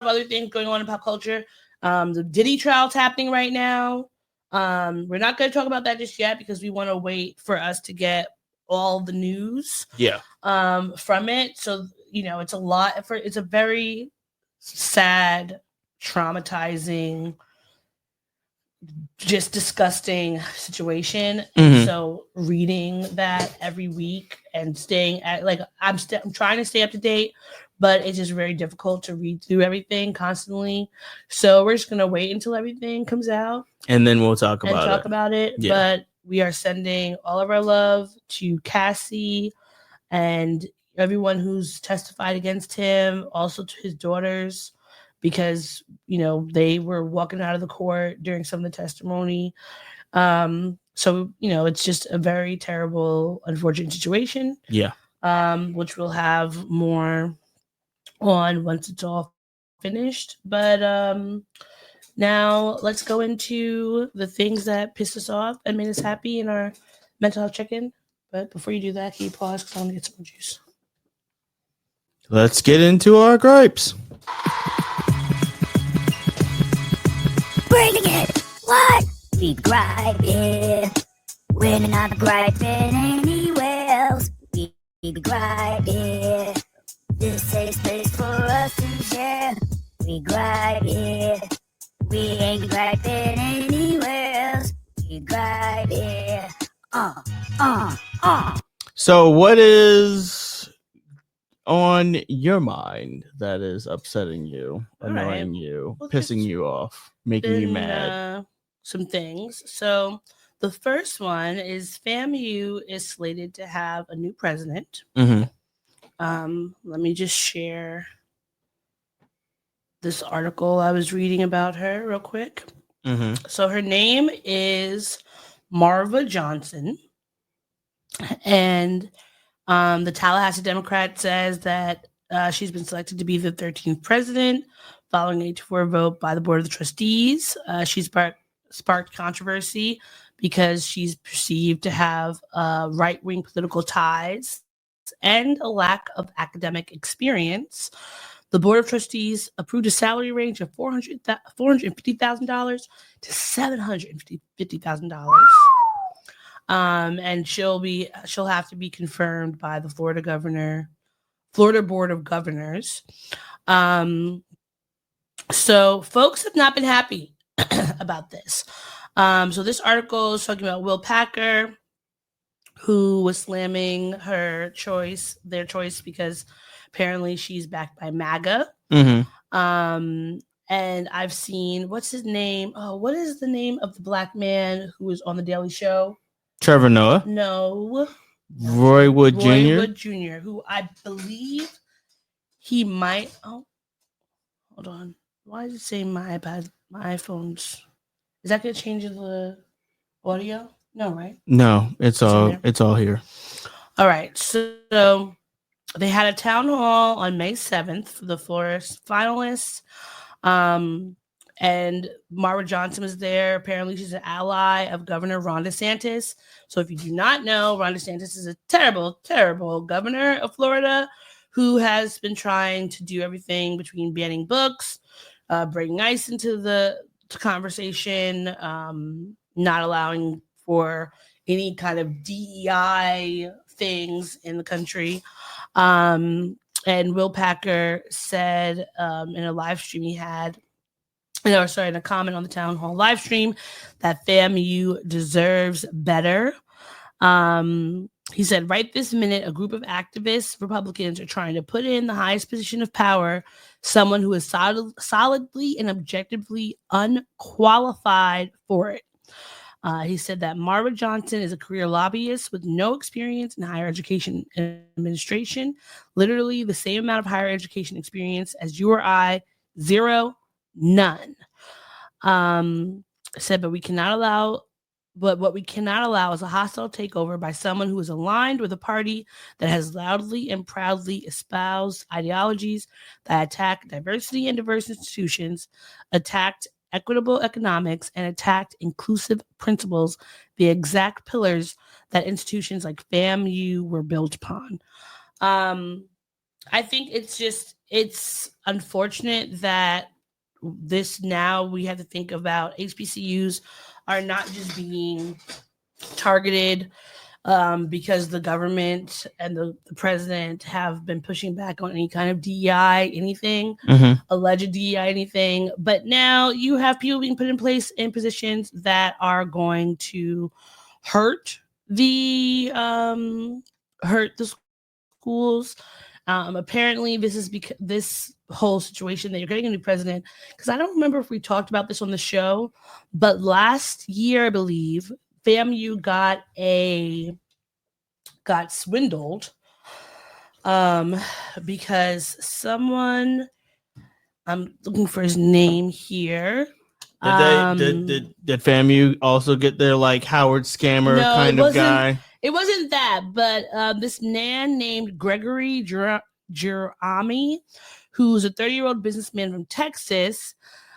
of other things going on in pop culture. The Diddy trial's happening right now. We're not going to talk about that just yet because we want to wait for us to get all the news. Yeah. From it. So it's a lot. It's a very sad, traumatizing, just disgusting situation. Mm-hmm. So reading that every week and staying at I'm trying to stay up to date, but it's just very difficult to read through everything constantly. So we're just gonna wait until everything comes out, and then we'll talk about it. Yeah. But we are sending all of our love to Cassie and everyone who's testified against him, also to his daughters, because they were walking out of the court during some of the testimony. So it's just a very terrible, unfortunate situation. Yeah. Which we'll have more on once it's all finished. But now let's go into the things that pissed us off and made us happy in our mental health check-in. But before you do that, can you pause because I want to get some more juice. Let's get into our gripes. Bring it! What? We gripe it. We're not griping anywhere else. We gripe it. This safe space for us to share. We gripe it. We ain't griping anywhere else. We gripe it. So what is on your mind that is upsetting you, annoying you, pissing you off, making you mad? Some things. So the first one is FAMU is slated to have a new president. Mm-hmm. Let me just share this article I was reading about her real quick. Mm-hmm. So her name is Marva Johnson. And the Tallahassee Democrat says that she's been selected to be the 13th president following a 2-4 vote by the Board of the Trustees. She's sparked controversy because she's perceived to have right-wing political ties and a lack of academic experience. The Board of Trustees approved a salary range of $450,000 to $750,000. And she'll have to be confirmed by the Florida Board of Governors. So folks have not been happy about this. So this article is talking about Will Packer, who was slamming their choice because apparently she's backed by MAGA. Mm-hmm. And I've seen, what's his name? Oh, what is the name of the black man who was on the Daily Show? Trevor Noah. No. Roy Wood Jr. Roy Wood Jr., who I believe he might. Oh, hold on. Why is it saying my iPad, my iPhones? Is that going to change the audio? No, right? No, it's all here. All right. So they had a town hall on May 7th for the Florist finalists. And Marwa Johnson was there. Apparently, she's an ally of Governor Ron DeSantis. So if you do not know, Ron DeSantis is a terrible, terrible governor of Florida who has been trying to do everything between banning books, bringing ICE into the conversation, not allowing for any kind of DEI things in the country. And Will Packer said in a live stream he had, in a comment on the town hall live stream, that FAMU deserves better. He said, right this minute, a group of activists, Republicans, are trying to put in the highest position of power someone who is solidly and objectively unqualified for it. He said that Marwa Johnson is a career lobbyist with no experience in higher education administration, literally the same amount of higher education experience as you or I, zero, none. Said, but what we cannot allow is a hostile takeover by someone who is aligned with a party that has loudly and proudly espoused ideologies that attack diversity and diverse institutions, attacked equitable economics, and attacked inclusive principles, the exact pillars that institutions like FAMU were built upon. I think it's unfortunate that now we have to think about HBCUs are not just being targeted because the government and the president have been pushing back on any kind of DEI, anything, alleged DEI, anything. But now you have people being put in place in positions that are going to hurt the schools. Apparently, this is because this whole situation that you're getting a new president, because I don't remember if we talked about this on the show, but last year, I believe, FAMU got swindled because someone, I'm looking for his name here. Did FAMU also get their like Howard scammer kind of guy? It wasn't that, but this man named Gregory Jerami, who's a 30-year-old businessman from Texas,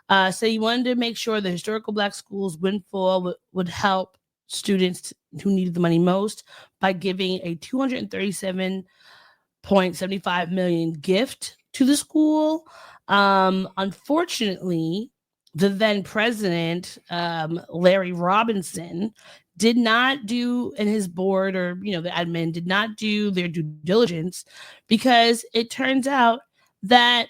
said he wanted to make sure the historical Black schools windfall would help students who needed the money most by giving a $237.75 million gift to the school. Unfortunately, the then president, Larry Robinson, did not do, and his board or the admin did not do their due diligence, because it turns out that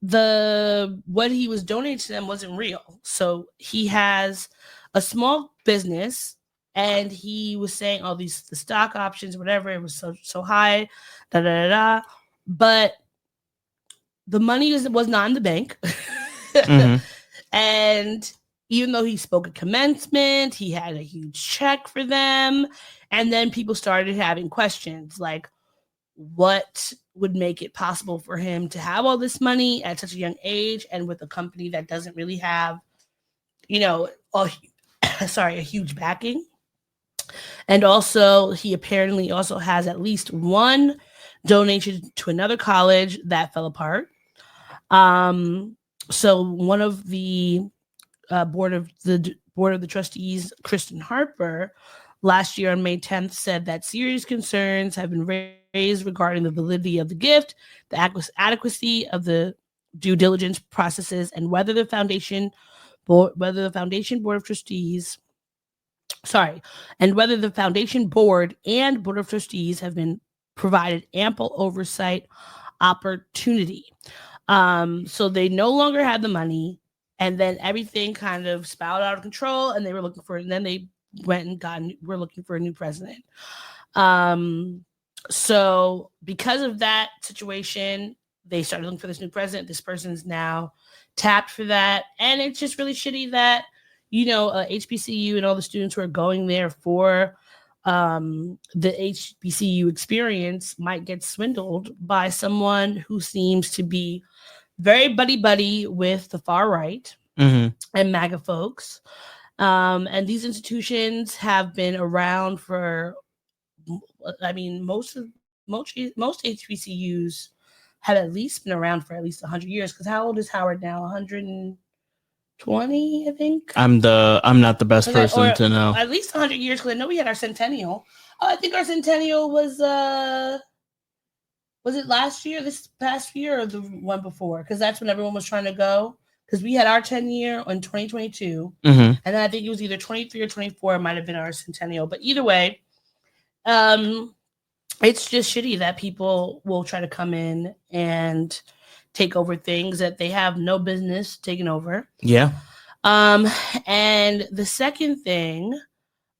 what he was donating to them wasn't real. So he has a small business, and he was saying all the stock options, whatever, it was so high, but the money was not in the bank. And even though he spoke at commencement, he had a huge check for them. And then people started having questions like, what would make it possible for him to have all this money at such a young age and with a company that doesn't really have, a huge backing? And also, he apparently also has at least one donation to another college that fell apart. So one of the board of the trustees, Kristen Harper, last year on May 10th said that serious concerns have been raised regarding the validity of the gift, the adequacy of the due diligence processes, and whether the foundation board of trustees have been provided ample oversight opportunity. So they no longer had the money, and then everything kind of spiraled out of control, and they were looking for, and then they went and we're looking for a new president. So because of that situation, they started looking for this new president. This person's now tapped for that. And it's just really shitty that, HBCU and all the students who are going there for the HBCU experience might get swindled by someone who seems to be very buddy-buddy with the far right and MAGA folks. And these institutions have been around for, most HBCUs have at least been around for at least 100 years. Because how old is Howard now? 120, I think. I'm not the best person to know. At least 100 years, because I know we had our centennial. I think our centennial was it last year, this past year, or the one before? Because that's when everyone was trying to go. Because we had our 10 year in 2022, and then I think it was either 23 or 24. It might have been our centennial, but either way, it's just shitty that people will try to come in and take over things that they have no business taking over. Yeah. And the second thing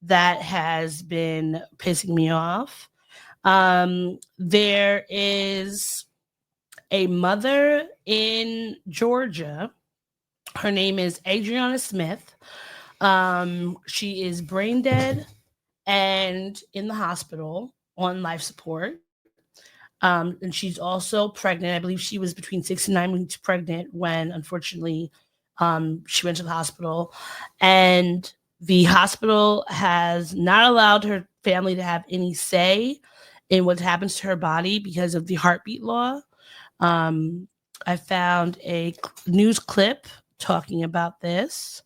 that has been pissing me off, there is a mother in Georgia. Her name is Adriana Smith. She is brain dead and in the hospital on life support. And she's also pregnant. I believe she was between 6 and 9 weeks pregnant when, unfortunately, she went to the hospital. And the hospital has not allowed her family to have any say in what happens to her body because of the heartbeat law. I found a news clip talking about this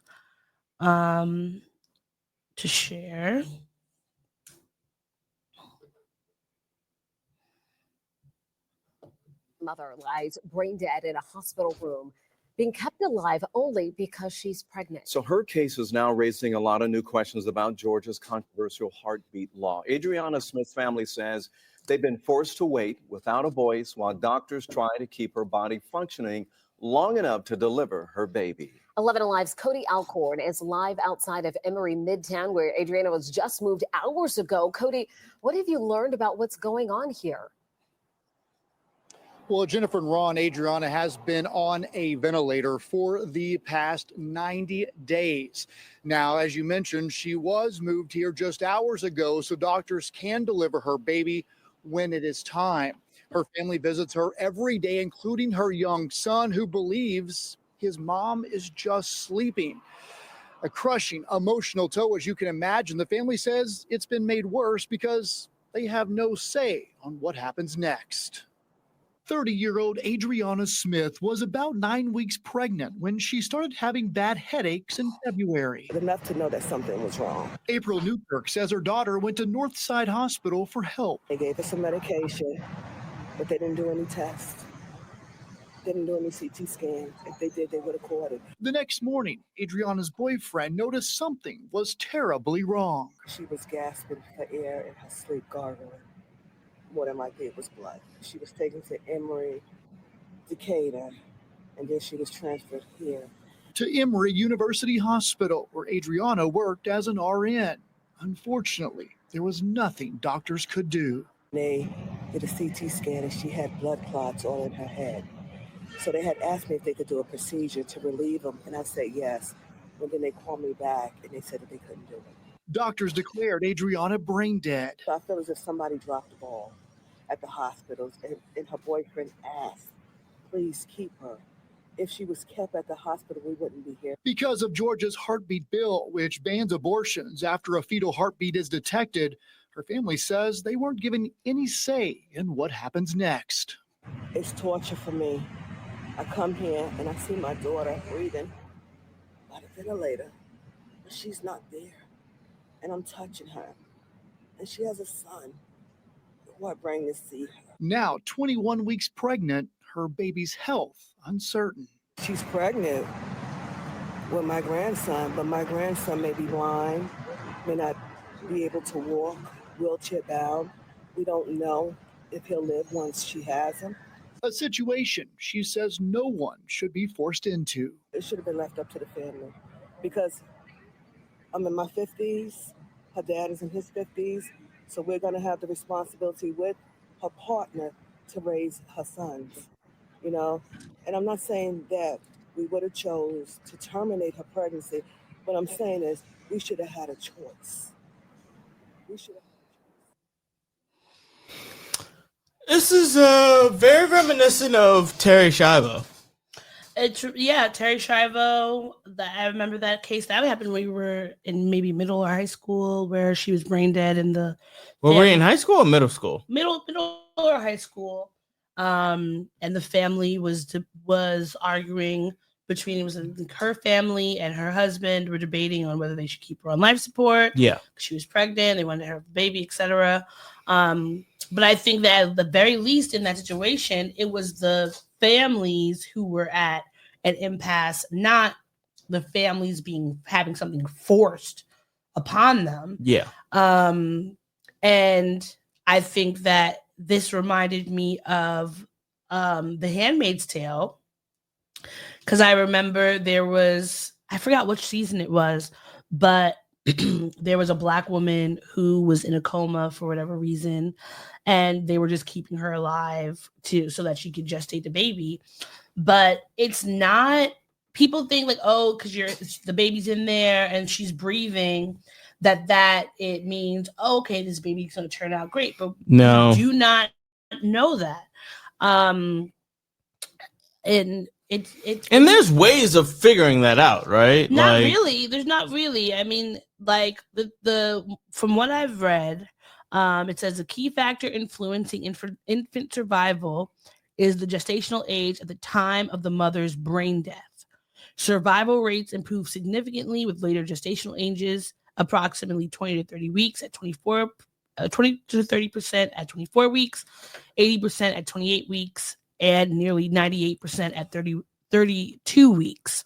to share. Mother lies brain dead in a hospital room, being kept alive only because she's pregnant. So her case is now raising a lot of new questions about Georgia's controversial heartbeat law. Adriana Smith's family says they've been forced to wait without a voice while doctors try to keep her body functioning long enough to deliver her baby. 11 Alive's Cody Alcorn is live outside of Emory Midtown, where Adriana was just moved hours ago. Cody, what have you learned about what's going on here? Well, Jennifer and Ron, Adriana has been on a ventilator for the past 90 days. Now, as you mentioned, she was moved here just hours ago, so doctors can deliver her baby when it is time. Her family visits her every day, including her young son, who believes his mom is just sleeping. A crushing, emotional toll, as you can imagine. The family says it's been made worse because they have no say on what happens next. 30-year-old Adriana Smith was about 9 weeks pregnant when she started having bad headaches in February. Enough to know that something was wrong. April Newkirk says her daughter went to Northside Hospital for help. They gave her some medication, but they didn't do any tests. They didn't do any CT scans. If they did, they would have caught it. The next morning, Adriana's boyfriend noticed something was terribly wrong. She was gasping for air in her sleep, gargling. More than likely it was blood. She was taken to Emory, Decatur, and then she was transferred here. To Emory University Hospital, where Adriana worked as an RN. Unfortunately, there was nothing doctors could do. They did a CT scan and she had blood clots all in her head. So they had asked me if they could do a procedure to relieve them, and I said yes. And then they called me back and they said that they couldn't do it. Doctors declared Adriana brain dead. So I feel as if somebody dropped the ball at the hospitals, and her boyfriend asked, please keep her. If she was kept at the hospital, we wouldn't be here. Because of Georgia's heartbeat bill, which bans abortions after a fetal heartbeat is detected, her family says they weren't given any say in what happens next. It's torture for me. I come here and I see my daughter breathing by the ventilator, but she's not there. And I'm touching her. And she has a son who I bring to see her. Now, 21 weeks pregnant, her baby's health uncertain. She's pregnant with my grandson, but my grandson may be blind, may not be able to walk, wheelchair bound. We don't know if he'll live once she has him. A situation she says no one should be forced into. It should have been left up to the family because I'm in my 50s, her dad is in his 50s, so we're going to have the responsibility with her partner to raise her sons. you know. And I'm not saying that we would have chose to terminate her pregnancy. What I'm saying is we should have had a choice. We should have. This is very reminiscent of Terry Schiavo. Terry Schiavo. I remember that case. That happened when we were in maybe middle or high school, where she was brain dead, and Were we in high school or middle school? Middle or high school. And the family was arguing between, it was her family and her husband were debating on whether they should keep her on life support. Yeah, she was pregnant. They wanted to have a baby, etc. But I think that at the very least in that situation, it was the families who were at an impasse, not the families having something forced upon them. Yeah. And I think that this reminded me of The Handmaid's Tale, because I remember I forgot which season it was, but there was a Black woman who was in a coma for whatever reason, and they were just keeping her alive so that she could gestate the baby. But it's not, people think like, oh, because the baby's in there and she's breathing, that it means, oh, okay, this baby's going to turn out great. But no, we do not know that. And there's ways of figuring that out, right? Not really. There's not really. I mean, like the from what I've read, it says a key factor influencing infant survival is the gestational age at the time of the mother's brain death. Survival rates improve significantly with later gestational ages, approximately 20 to 30 weeks at 20 to 30% at 24 weeks, 80% at 28 weeks, and nearly 98% at 32 weeks.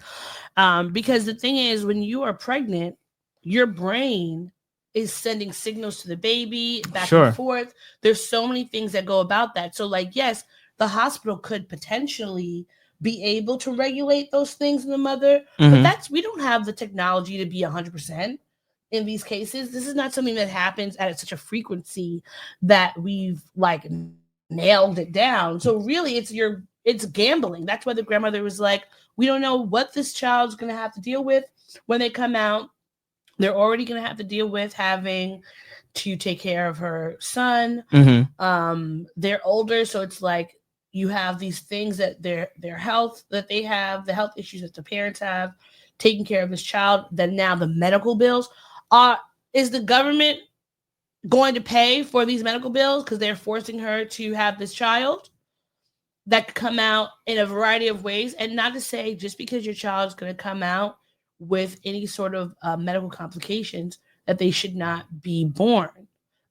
Because the thing is, when you are pregnant, your brain is sending signals to the baby back and forth. There's so many things that go about that. So like, yes, the hospital could potentially be able to regulate those things in the mother, but we don't have the technology to be 100% in these cases. This is not something that happens at such a frequency that we've like nailed it down. So really it's gambling. That's why the grandmother was like, we don't know what this child's going to have to deal with when they come out. They're already going to have to deal with having to take care of her son. They're older, so it's like you have these things that their health that they have, the health issues that the parents have, taking care of this child. Then now the medical bills is the government going to pay for these medical bills because they're forcing her to have this child? That could come out in a variety of ways. And not to say just because your child is going to come out with any sort of medical complications that they should not be born,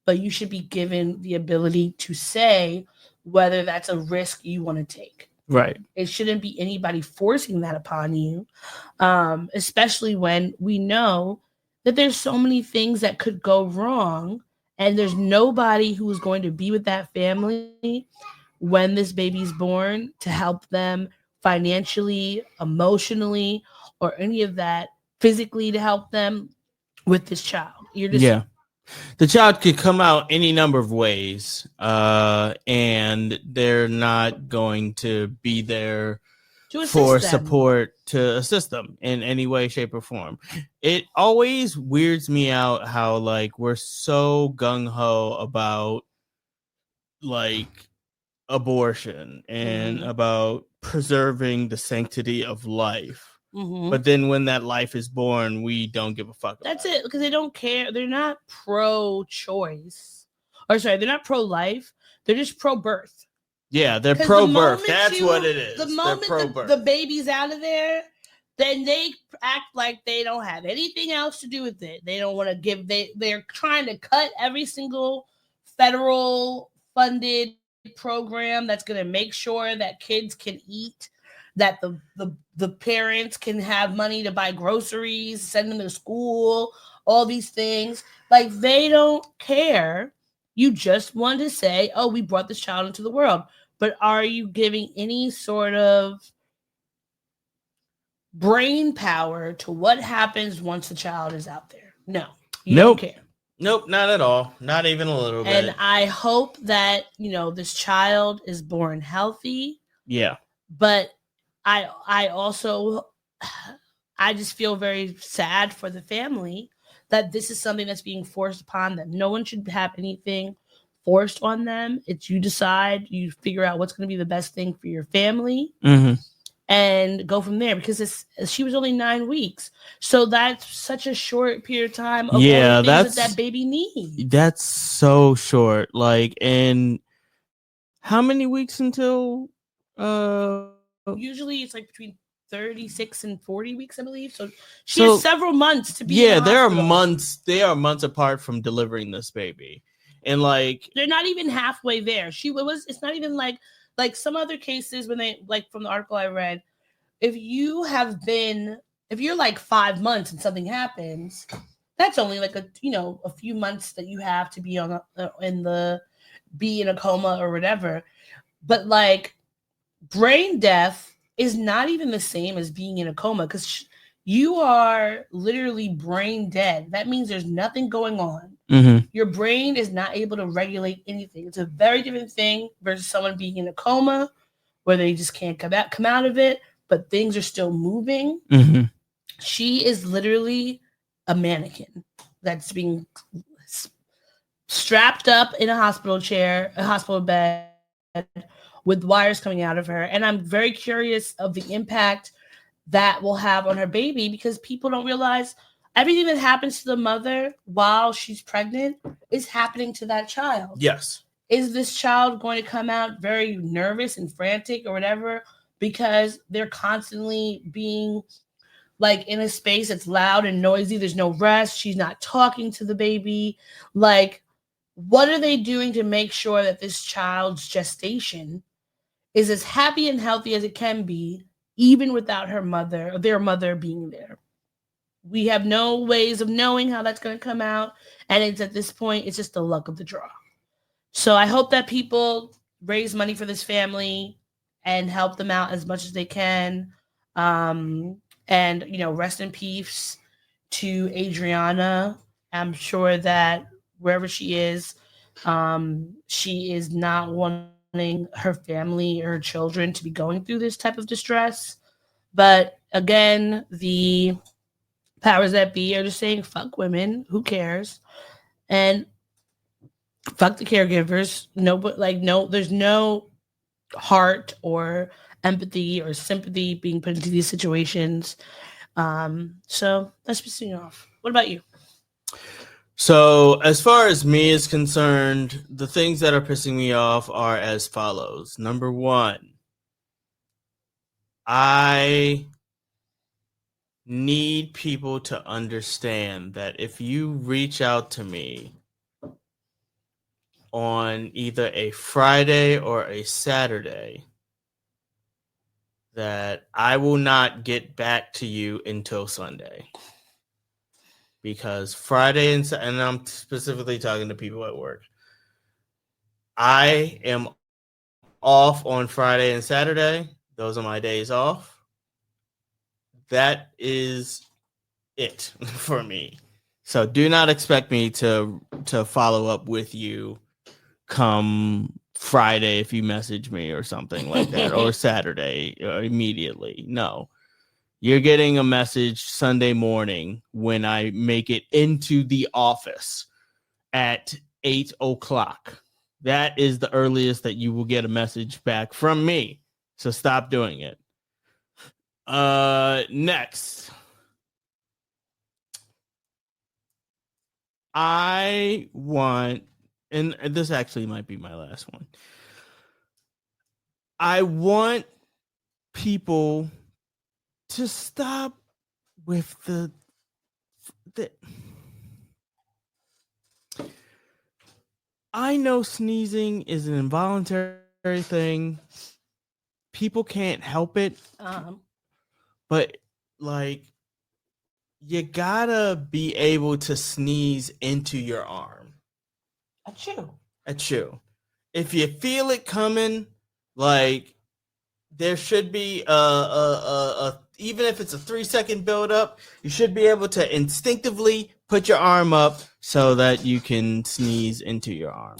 but you should be given the ability to say whether that's a risk you want to take. Right. It shouldn't be anybody forcing that upon you, especially when we know that there's so many things that could go wrong, and there's nobody who is going to be with that family when this baby's born to help them financially, emotionally, or any of that, physically to help them with this child. The child could come out any number of ways, and they're not going to be there for support to assist them in any way, shape, or form. It always weirds me out how like we're so gung-ho about like abortion and about preserving the sanctity of life. But then when that life is born, we don't give a fuck. That's it, because they don't care. They're not pro-choice. They're not pro-life. They're just pro-birth. Yeah, they're pro-birth. That's what it is. The moment the baby's out of there, then they act like they don't have anything else to do with it. They don't want to give. They're trying to cut every single federal funded program that's going to make sure that kids can eat, that the parents can have money to buy groceries, send them to school, all these things. Like, they don't care. You just want to say, oh, we brought this child into the world. But are you giving any sort of brain power to what happens once the child is out there? No. You don't care. Nope, not at all. Not even a little bit. And I hope that, this child is born healthy. Yeah. But I also I just feel very sad for the family that this is something that's being forced upon them. No one should have anything forced on them. It's you decide, you figure out what's going to be the best thing for your family. And go from there, because she was only 9 weeks, so that's such a short period of time of all the things that baby needs. That's so short. Like, and how many weeks until? Usually, it's like between 36 and 40 weeks, I believe. So she has several months to be. Yeah, in the there are hospital. months. They are months apart from delivering this baby, and like they're not even halfway there. It's not even like some other cases when they, like, from the article I read. If you're like 5 months and something happens, that's only like a few months that you have to be be in a coma or whatever. But like brain death is not even the same as being in a coma, because you are literally brain dead. That means there's nothing going on. Your brain is not able to regulate anything. It's a very different thing versus someone being in a coma where they just can't come out of it, but things are still moving. She is literally a mannequin that's being strapped up in a hospital bed with wires coming out of her. And I'm very curious of the impact that will have on her baby, because people don't realize everything that happens to the mother while she's pregnant is happening to that child. Yes. Is this child going to come out very nervous and frantic or whatever because they're constantly being like in a space that's loud and noisy? There's no rest. She's not talking to the baby. Like, what are they doing to make sure that this child's gestation is as happy and healthy as it can be, even without their mother being there? We have no ways of knowing how that's going to come out. And it's at this point, it's just the luck of the draw. So I hope that people raise money for this family and help them out as much as they can. And, rest in peace to Adriana. I'm sure that wherever she is not wanting her family or her children to be going through this type of distress. But again, the powers that be are just saying, fuck women, who cares? And fuck the caregivers. There's no heart or empathy or sympathy being put into these situations. So that's pissing off. What about you? So as far as me is concerned, the things that are pissing me off are as follows. Number one, I need people to understand that if you reach out to me on either a Friday or a Saturday, that I will not get back to you until Sunday. Because Friday and I'm specifically talking to people at work, I am off on Friday and Saturday. Those are my days off. That is it for me. So do not expect me to follow up with you come Friday if you message me or something like that, or Saturday immediately. No, you're getting a message Sunday morning when I make it into the office at 8:00. That is the earliest that you will get a message back from me. So stop doing it. Next. I want, and this actually might be my last one. I want people to stop with the I know sneezing is an involuntary thing. People can't help it. But like, you gotta be able to sneeze into your arm. Achoo. If you feel it coming, like, there should be a even if it's a 3-second build up, you should be able to instinctively put your arm up so that you can sneeze into your arm.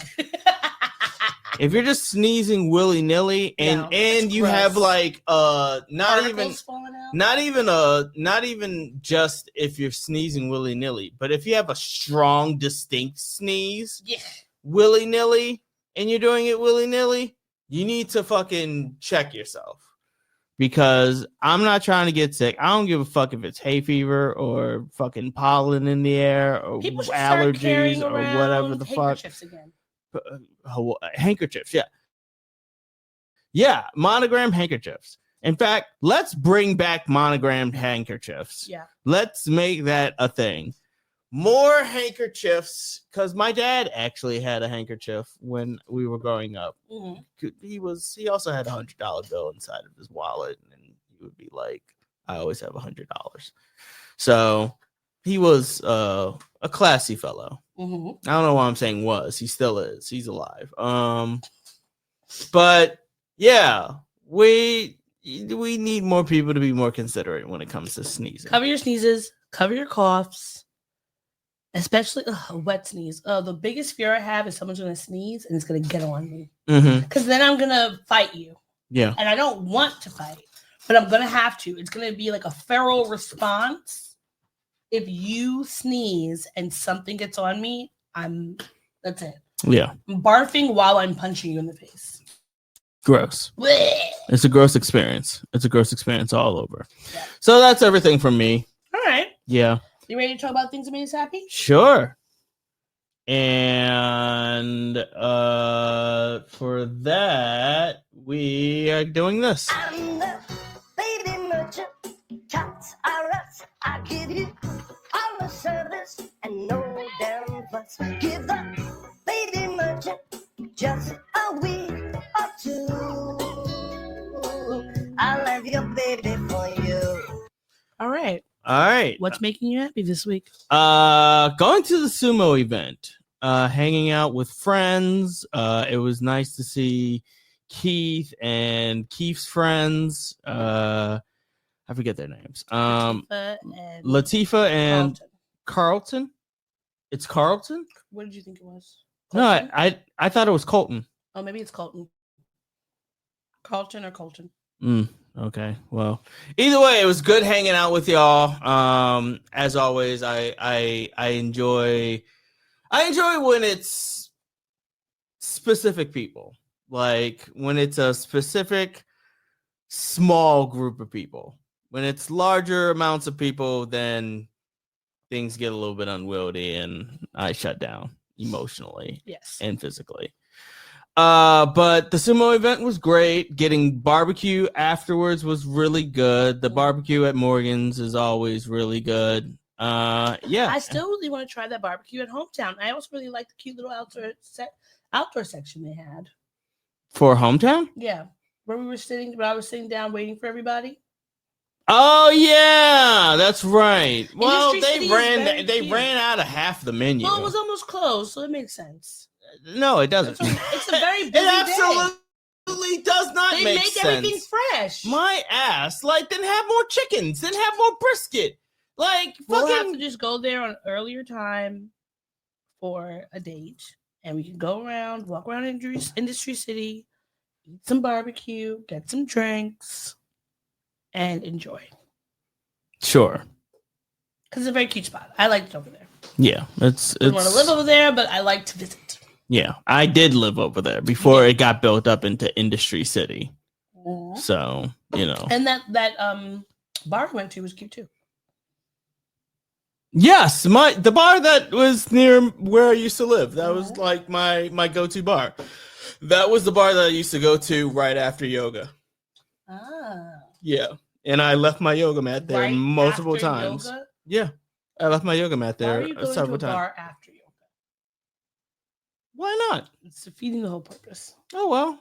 If you're just sneezing willy nilly and you have like not even just if you're sneezing willy nilly, but if you have a strong, distinct sneeze, willy nilly, and you're doing it willy nilly, you need to fucking check yourself. Because I'm not trying to get sick. I don't give a fuck if it's hay fever or fucking pollen in the air or allergies or whatever the fuck. Again. Handkerchiefs, yeah, monogram handkerchiefs. In fact, let's bring back monogrammed handkerchiefs. Yeah, let's make that a thing. More handkerchiefs, because my dad actually had a handkerchief when we were growing up. Mm-hmm. He also had $100 bill inside of his wallet, and he would be like, "I always have $100." So he was a classy fellow. Mm-hmm. I don't know why I'm saying was. He still is. He's alive. But yeah, we need more people to be more considerate when it comes to sneezing. Cover your sneezes. Cover your coughs. Especially a wet sneeze. The biggest fear I have is someone's going to sneeze and it's going to get on me. Because then I'm going to fight you. Yeah. And I don't want to fight, but I'm going to have to. It's going to be like a feral response. If you sneeze and something gets on me, that's it. Yeah. I'm barfing while I'm punching you in the face. Gross. Blech. It's a gross experience. It's a gross experience all over. Yeah. So that's everything from me. All right. Yeah. You ready to talk about things that made us happy? Sure. And for that, we are doing this. I'm the baby merchant. Tots are us. I give you all the service and no damn fuss. Give the baby merchant just a week or two. I'll have your baby for you. All right. All right. What's making you happy this week? Going to the sumo event, hanging out with friends. It was nice to see Keith and Keith's friends. I forget their names. Latifah and Carlton. It's Carlton? What did you think it was? Colton? No, I thought it was Colton. Oh, maybe it's Colton. Carlton or Colton. Okay, well, either way, it was good hanging out with y'all. As always, I enjoy when it's specific people, like when it's a specific small group of people. When it's larger amounts of people, then things get a little bit unwieldy, and I shut down emotionally, and physically. But the sumo event was great. Getting barbecue afterwards was really good. The barbecue at Morgan's is always really good. Yeah. I still really want to try that barbecue at Hometown. I also really like the cute little outdoor section they had. For Hometown? Yeah. Where I was sitting down waiting for everybody. Oh yeah, that's right. Well, Industry they ran out of half the menu. Well, it was almost closed, so it makes sense. No, it doesn't. It's a very busy It absolutely does not They make make sense. everything fresh. My ass. Like, then have more chickens. Then have more brisket. Like, We'll have fucking. to just go there on an earlier time for a date, and we can go around, walk around Industry City, eat some barbecue, get some drinks, and enjoy. Sure. Because it's a very cute spot. I liked it over there. Yeah, it's. I want to live over there, but I like to visit. Yeah, I did live over there before it got built up into Industry City. Mhm. So, you know. And that bar I went to was cute too. Yes, the bar that was near where I used to live. That was like my go-to bar. That was the bar that I used to go to right after yoga. Ah. Yeah. And I left my yoga mat there Right multiple after times. yoga? Yeah. I left my yoga mat Why are there you going several to a times. bar after yoga? Why not? It's defeating the whole purpose. Oh well.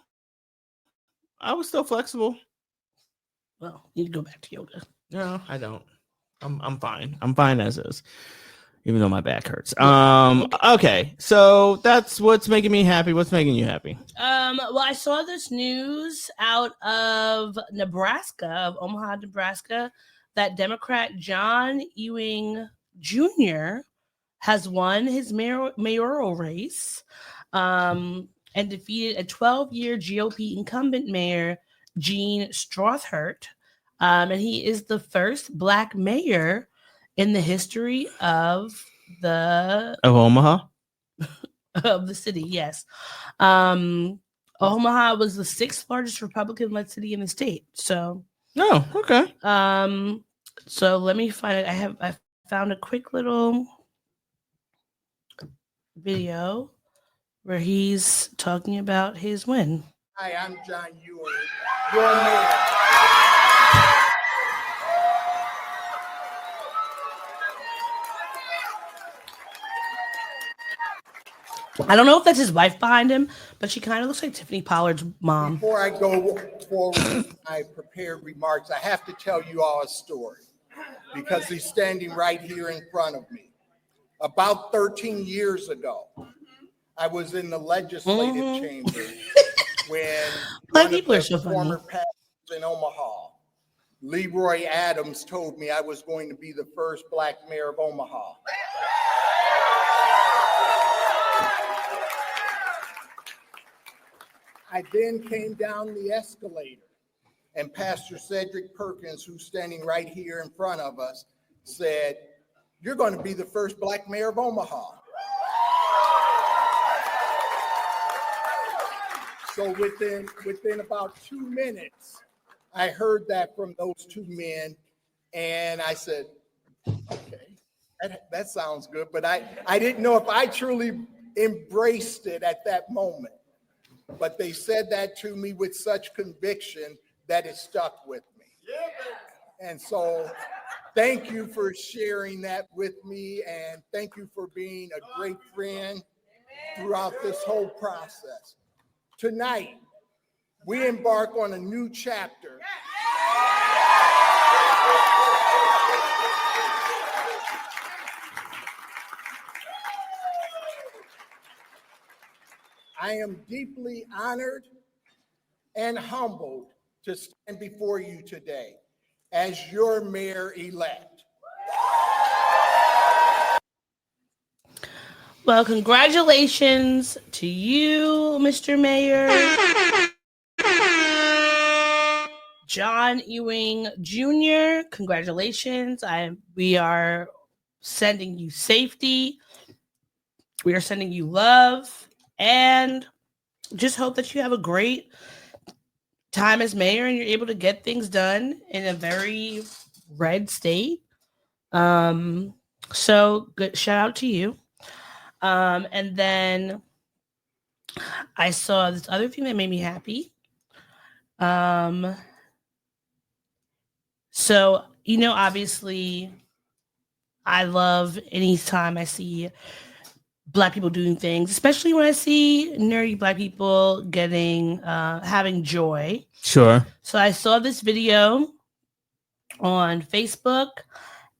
I was still flexible. Well, you need to go back to yoga. No, I don't. I'm fine. I'm fine as is. Even though my back hurts. Okay. So that's what's making me happy. What's making you happy? Well, I saw this news out of Nebraska, of Omaha, Nebraska, that Democrat John Ewing Jr. has won his mayoral race. and defeated a 12-year GOP incumbent mayor, Gene Strouthart. And he is the first Black mayor in the history of Omaha. Of the city. Yes. Omaha was the 6th largest Republican-led city in the state. So, okay. So let me find it. I found a quick little video where he's talking about his win. Hi, I'm John Ewing, your mayor. I don't know if that's his wife behind him, but she kind of looks like Tiffany Pollard's mom. Before I go forward with my prepared remarks, I have to tell you all a story because he's standing right here in front of me. About 13 years ago, I was in the legislative chamber when Black people are so former funny. pastors in Omaha, Leroy Adams, told me I was going to be the first Black mayor of Omaha. I then came down the escalator, and Pastor Cedric Perkins, who's standing right here in front of us, said, "You're going to be the first Black mayor of Omaha." So within about 2 minutes, I heard that from those two men, and I said, okay, that sounds good. But I didn't know if I truly embraced it at that moment. But they said that to me with such conviction that it stuck with me. And so thank you for sharing that with me, and thank you for being a great friend throughout this whole process. Tonight, we embark on a new chapter. I am deeply honored and humbled to stand before you today as your mayor-elect. Well, congratulations to you, Mr. Mayor. John Ewing Jr., congratulations. We are sending you safety. We are sending you love. And just hope that you have a great time as mayor and you're able to get things done in a very red state. So good shout out to you. And then I saw this other thing that made me happy. So, obviously I love anytime I see Black people doing things, especially when I see nerdy Black people having joy. Sure. So I saw this video on Facebook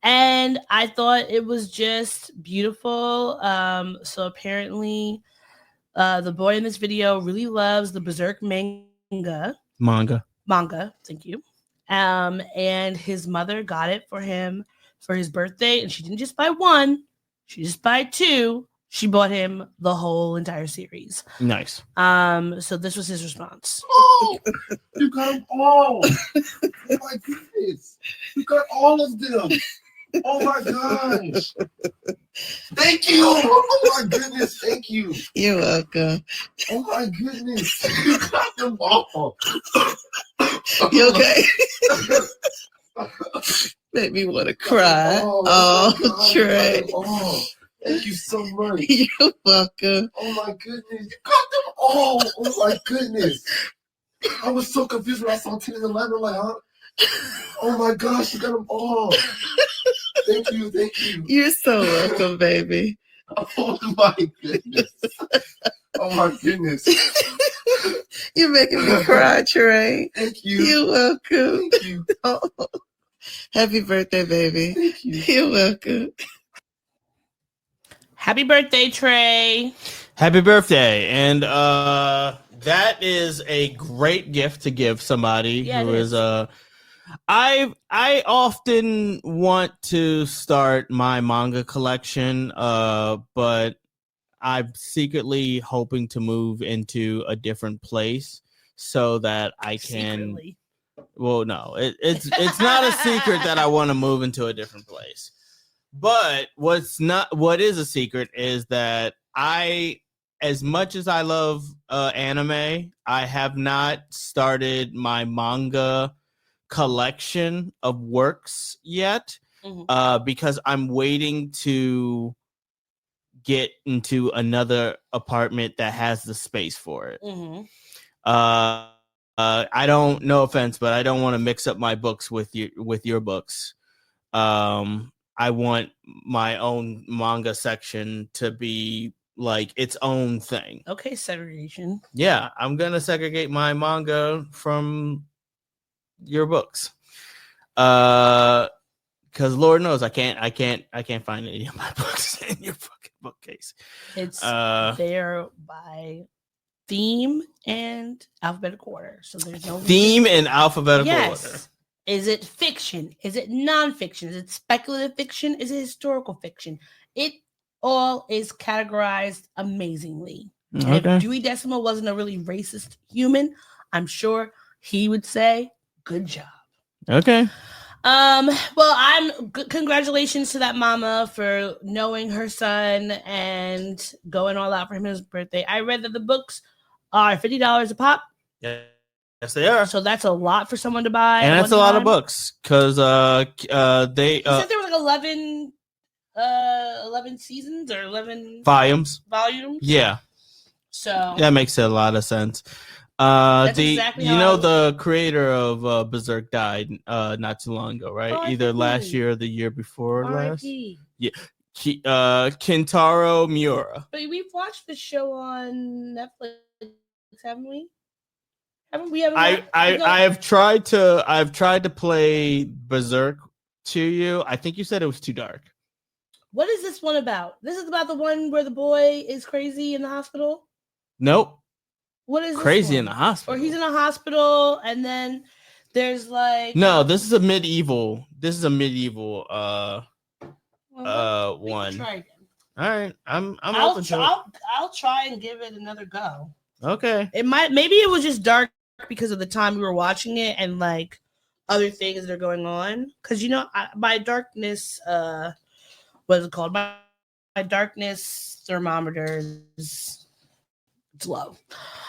and I thought it was just beautiful. So apparently the boy in this video really loves the Berserk manga. Thank you. And his mother got it for him for his birthday, and she didn't just buy one, she just buy two. She bought him the whole entire series. Nice. So this was his response. Oh, you got them all. Oh my goodness. You got all of them. Oh my gosh. Thank you. Oh my goodness. Thank you. You're welcome. Oh my goodness. You got them all. You okay? Made me want to cry. Oh, Trey. Thank you so much. You're welcome. Oh my goodness. You got them all. Oh my goodness. I was so confused when I saw 10 and 11. I'm like, huh? Oh my gosh, you got them all. Thank you. Thank you. You're so welcome, baby. Oh my goodness. Oh my goodness. You're making me cry, Trey. Thank you. You're welcome. Thank you. Oh, happy birthday, baby. Thank you. You're welcome. Happy birthday, Trey. Happy birthday. And that is a great gift to give somebody who is I often want to start my manga collection, but I'm secretly hoping to move into a different place so that I can. Secretly. Well, no, it's not a secret that I want to move into a different place. But what is a secret is that as much as I love anime, I have not started my manga collection of works yet because I'm waiting to get into another apartment that has the space for it. I don't, no offense, but I don't want to mix up my books with your books. I want my own manga section to be like its own thing. Okay, segregation. Yeah, I'm gonna segregate my manga from your books. Because Lord knows I can't find any of my books in your fucking bookcase. It's there by theme and alphabetical order. So there's no theme and alphabetical order. Is it fiction? Is it nonfiction? Is it speculative fiction? Is it historical fiction? It all is categorized amazingly. And if Dewey Decimal wasn't a really racist human, I'm sure he would say, "Good job." Okay. Well, congratulations to that mama for knowing her son and going all out for him his birthday. I read that the books are $50 a pop. Yeah. Yes, they are. So that's a lot for someone to buy. And that's a lot of books because they you said there was like 11 seasons or 11 volumes. Yeah. So that makes a lot of sense. Exactly the creator of Berserk died not too long ago, right? Either last year or the year before last. Yeah. Kentaro Miura. But we've watched the show on Netflix, haven't we? I've tried to play Berserk to you. I think you said it was too dark. What is this one about? This is about the one where the boy is crazy in the hospital? Nope. What is crazy in the hospital? Or he's in a hospital and then there's like no. This is a medieval. One. Try again. All right, I'll try and give it another go. Okay. Maybe it was just dark because of the time we were watching it and like other things that are going on. Because my darkness, what is it called? My darkness thermometer is low.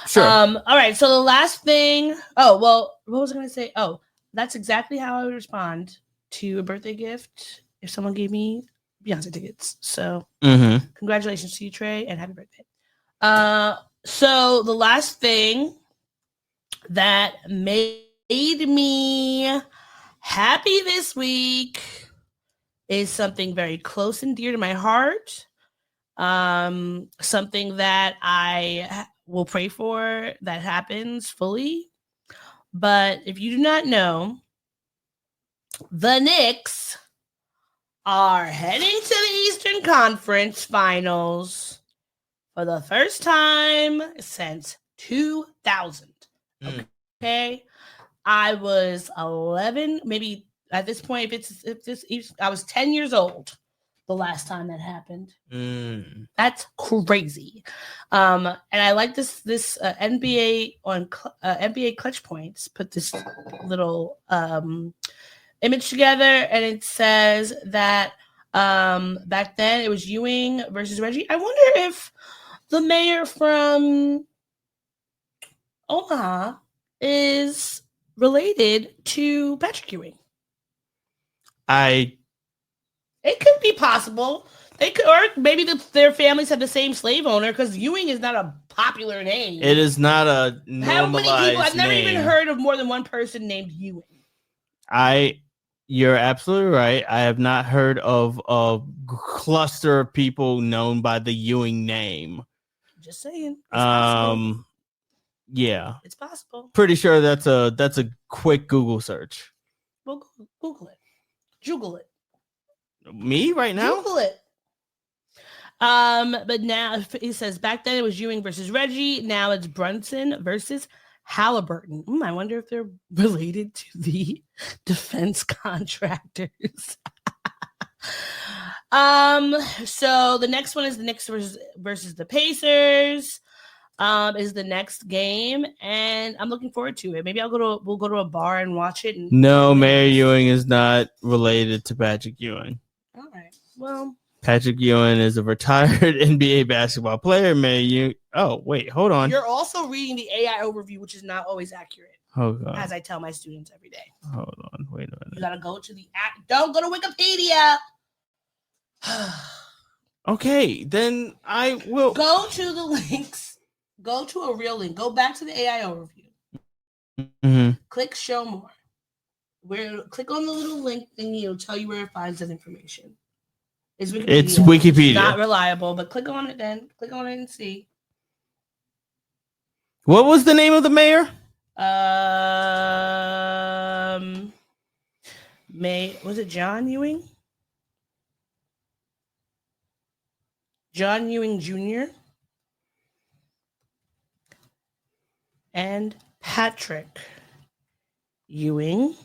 Sure. All right. So the last thing. Oh well, what was I going to say? Oh, that's exactly how I would respond to a birthday gift if someone gave me Beyonce tickets. So congratulations to you, Trey, and happy birthday. So the last thing that made me happy this week is something very close and dear to my heart. Something that I will pray for that happens fully. But if you do not know, the Knicks are heading to the Eastern Conference Finals for the first time since 2000. Okay. I was 11, maybe at this point, if I was 10 years old the last time that happened. That's crazy. And I like this NBA on NBA Clutch Points put this little image together, and it says that back then it was Ewing versus Reggie. I wonder if the mayor from Omaha is related to Patrick Ewing. It could be possible. They could, or maybe their families have the same slave owner, because Ewing is not a popular name. It is not a normalized How many people? I've never name. even heard of more than one person named Ewing. You're absolutely right. I have not heard of a cluster of people known by the Ewing name. Just saying. It's possible. Yeah, it's possible. Pretty sure that's a quick Google search. Well, Google it. Google it. Me right now? Google it. But now it says back then it was Ewing versus Reggie. Now it's Brunson versus Halliburton. I wonder if they're related to the defense contractors. So the next one is the Knicks versus the Pacers. Is the next game, and I'm looking forward to it. Maybe we'll go to a bar and watch it. And No, Mayor Ewing is not related to Patrick Ewing. all right. Well, Patrick Ewing is a retired NBA basketball player. Mayor Ewing. Oh, wait, hold on. you're also reading the AI overview, which is not always accurate, Hold on. as I tell my students every day. Hold on. Wait a minute. You gotta go to the app. Don't go to Wikipedia. Okay, then I will Go to the links. Go to a real link. Go back to the AI overview. Mhm. Click show more. Click on the little link thingy. It'll tell you where it finds that information. It's Wikipedia. It's Wikipedia. Not reliable, but click on it then. Click on it and see. What was the name of the mayor? Was it John Ewing? John Ewing Jr. and Patrick Ewing.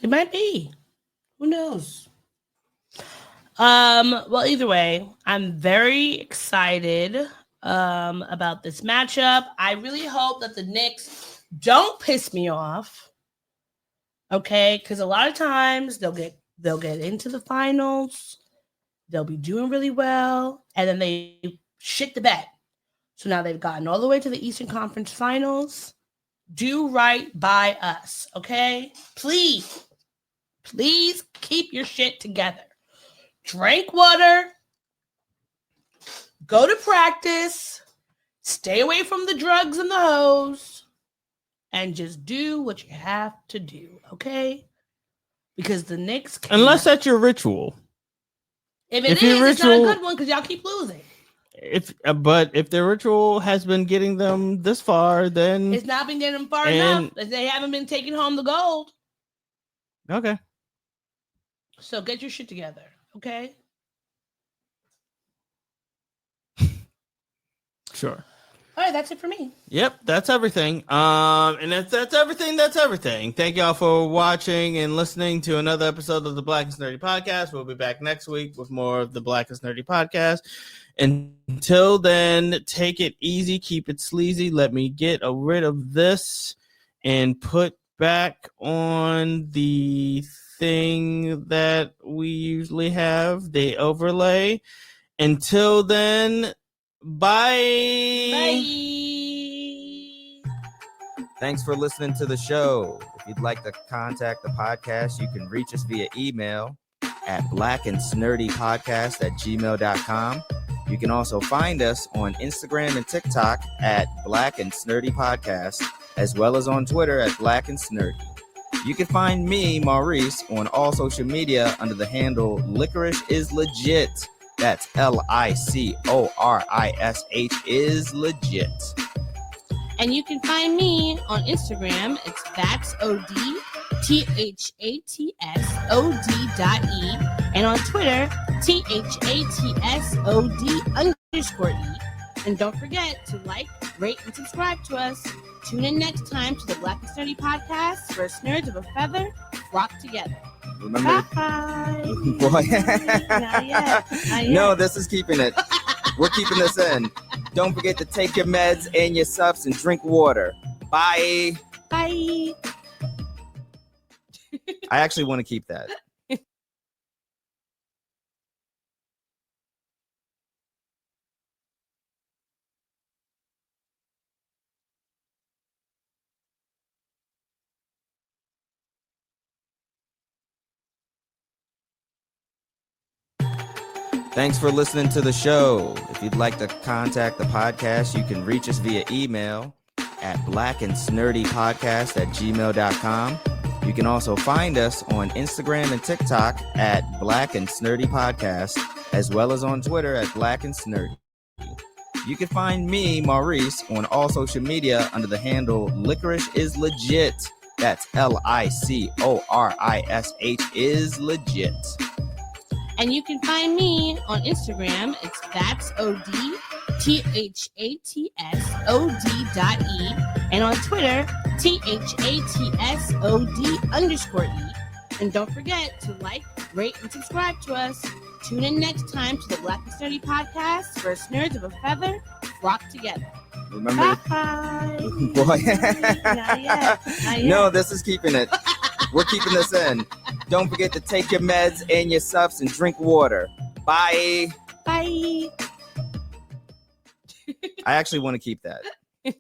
It might be. Who knows? Well, either way, I'm very excited about this matchup. I really hope that the Knicks don't piss me off. Okay, because a lot of times they'll get into the finals, they'll be doing really well, and then they shit the bed. So now they've gotten all the way to the Eastern Conference Finals. Do right by us, okay? Please keep your shit together. Drink water, go to practice, stay away from the drugs and the hoes, and just do what you have to do, okay? Because the Knicks can't. Unless that's your ritual. If it is, it's not a good one because y'all keep losing. But if their ritual has been getting them this far, then It's not been getting them far enough. They haven't been taking home the gold. okay. So get your shit together, okay? Sure. All right, that's it for me. Yep, that's everything. And that's everything. That's everything. Thank y'all for watching and listening to another episode of the Blackest Nerdy Podcast. We'll be back next week with more of the Blackest Nerdy Podcast. Until then, take it easy, keep it sleazy. Let me get rid of this and put back on the thing that we usually have, the overlay. Until then, bye. Thanks for listening to the show. If you'd like to contact the podcast, you can reach us via email at blackandsnerdypodcast@gmail.com. You can also find us on Instagram and TikTok at Black and Snurdy Podcast, as well as on Twitter at Black and Snurdy. You can find me, Maurice, on all social media under the handle Licorish is Legit. That's LICORISH is legit. And you can find me on Instagram. It's ThatsOD, THATSOD.E. And on Twitter, THATSOD_E. And don't forget to like, rate, and subscribe to us. Tune in next time to the Black and Sturdy Podcast, where nerds of a feather rock together. Remember? Bye. Boy. Not yet. No, this is keeping it. We're keeping this in. Don't forget to take your meds and your subs and drink water. Bye. Bye. I actually want to keep that. Thanks for listening to the show. If you'd like to contact the podcast, you can reach us via email at blackandsnerdypodcast@gmail.com. You can also find us on Instagram and TikTok at Black and Snurdy Podcast, as well as on Twitter at Black and Snurdy. You can find me, Maurice, on all social media under the handle Licorish is Legit. That's LICORISH is legit. And you can find me on Instagram. It's ThatsOD, THATSOD.E. And on Twitter, THATSOD_E. And don't forget to like, rate, and subscribe to us. Tune in next time to the Black and Sturdy podcast, where nerds of a feather flock together. Remember, Bye. boy. Not yet. Not No, yet. this is keeping it. We're keeping this in. Don't forget to take your meds and your subs and drink water. Bye. Bye. I actually want to keep that.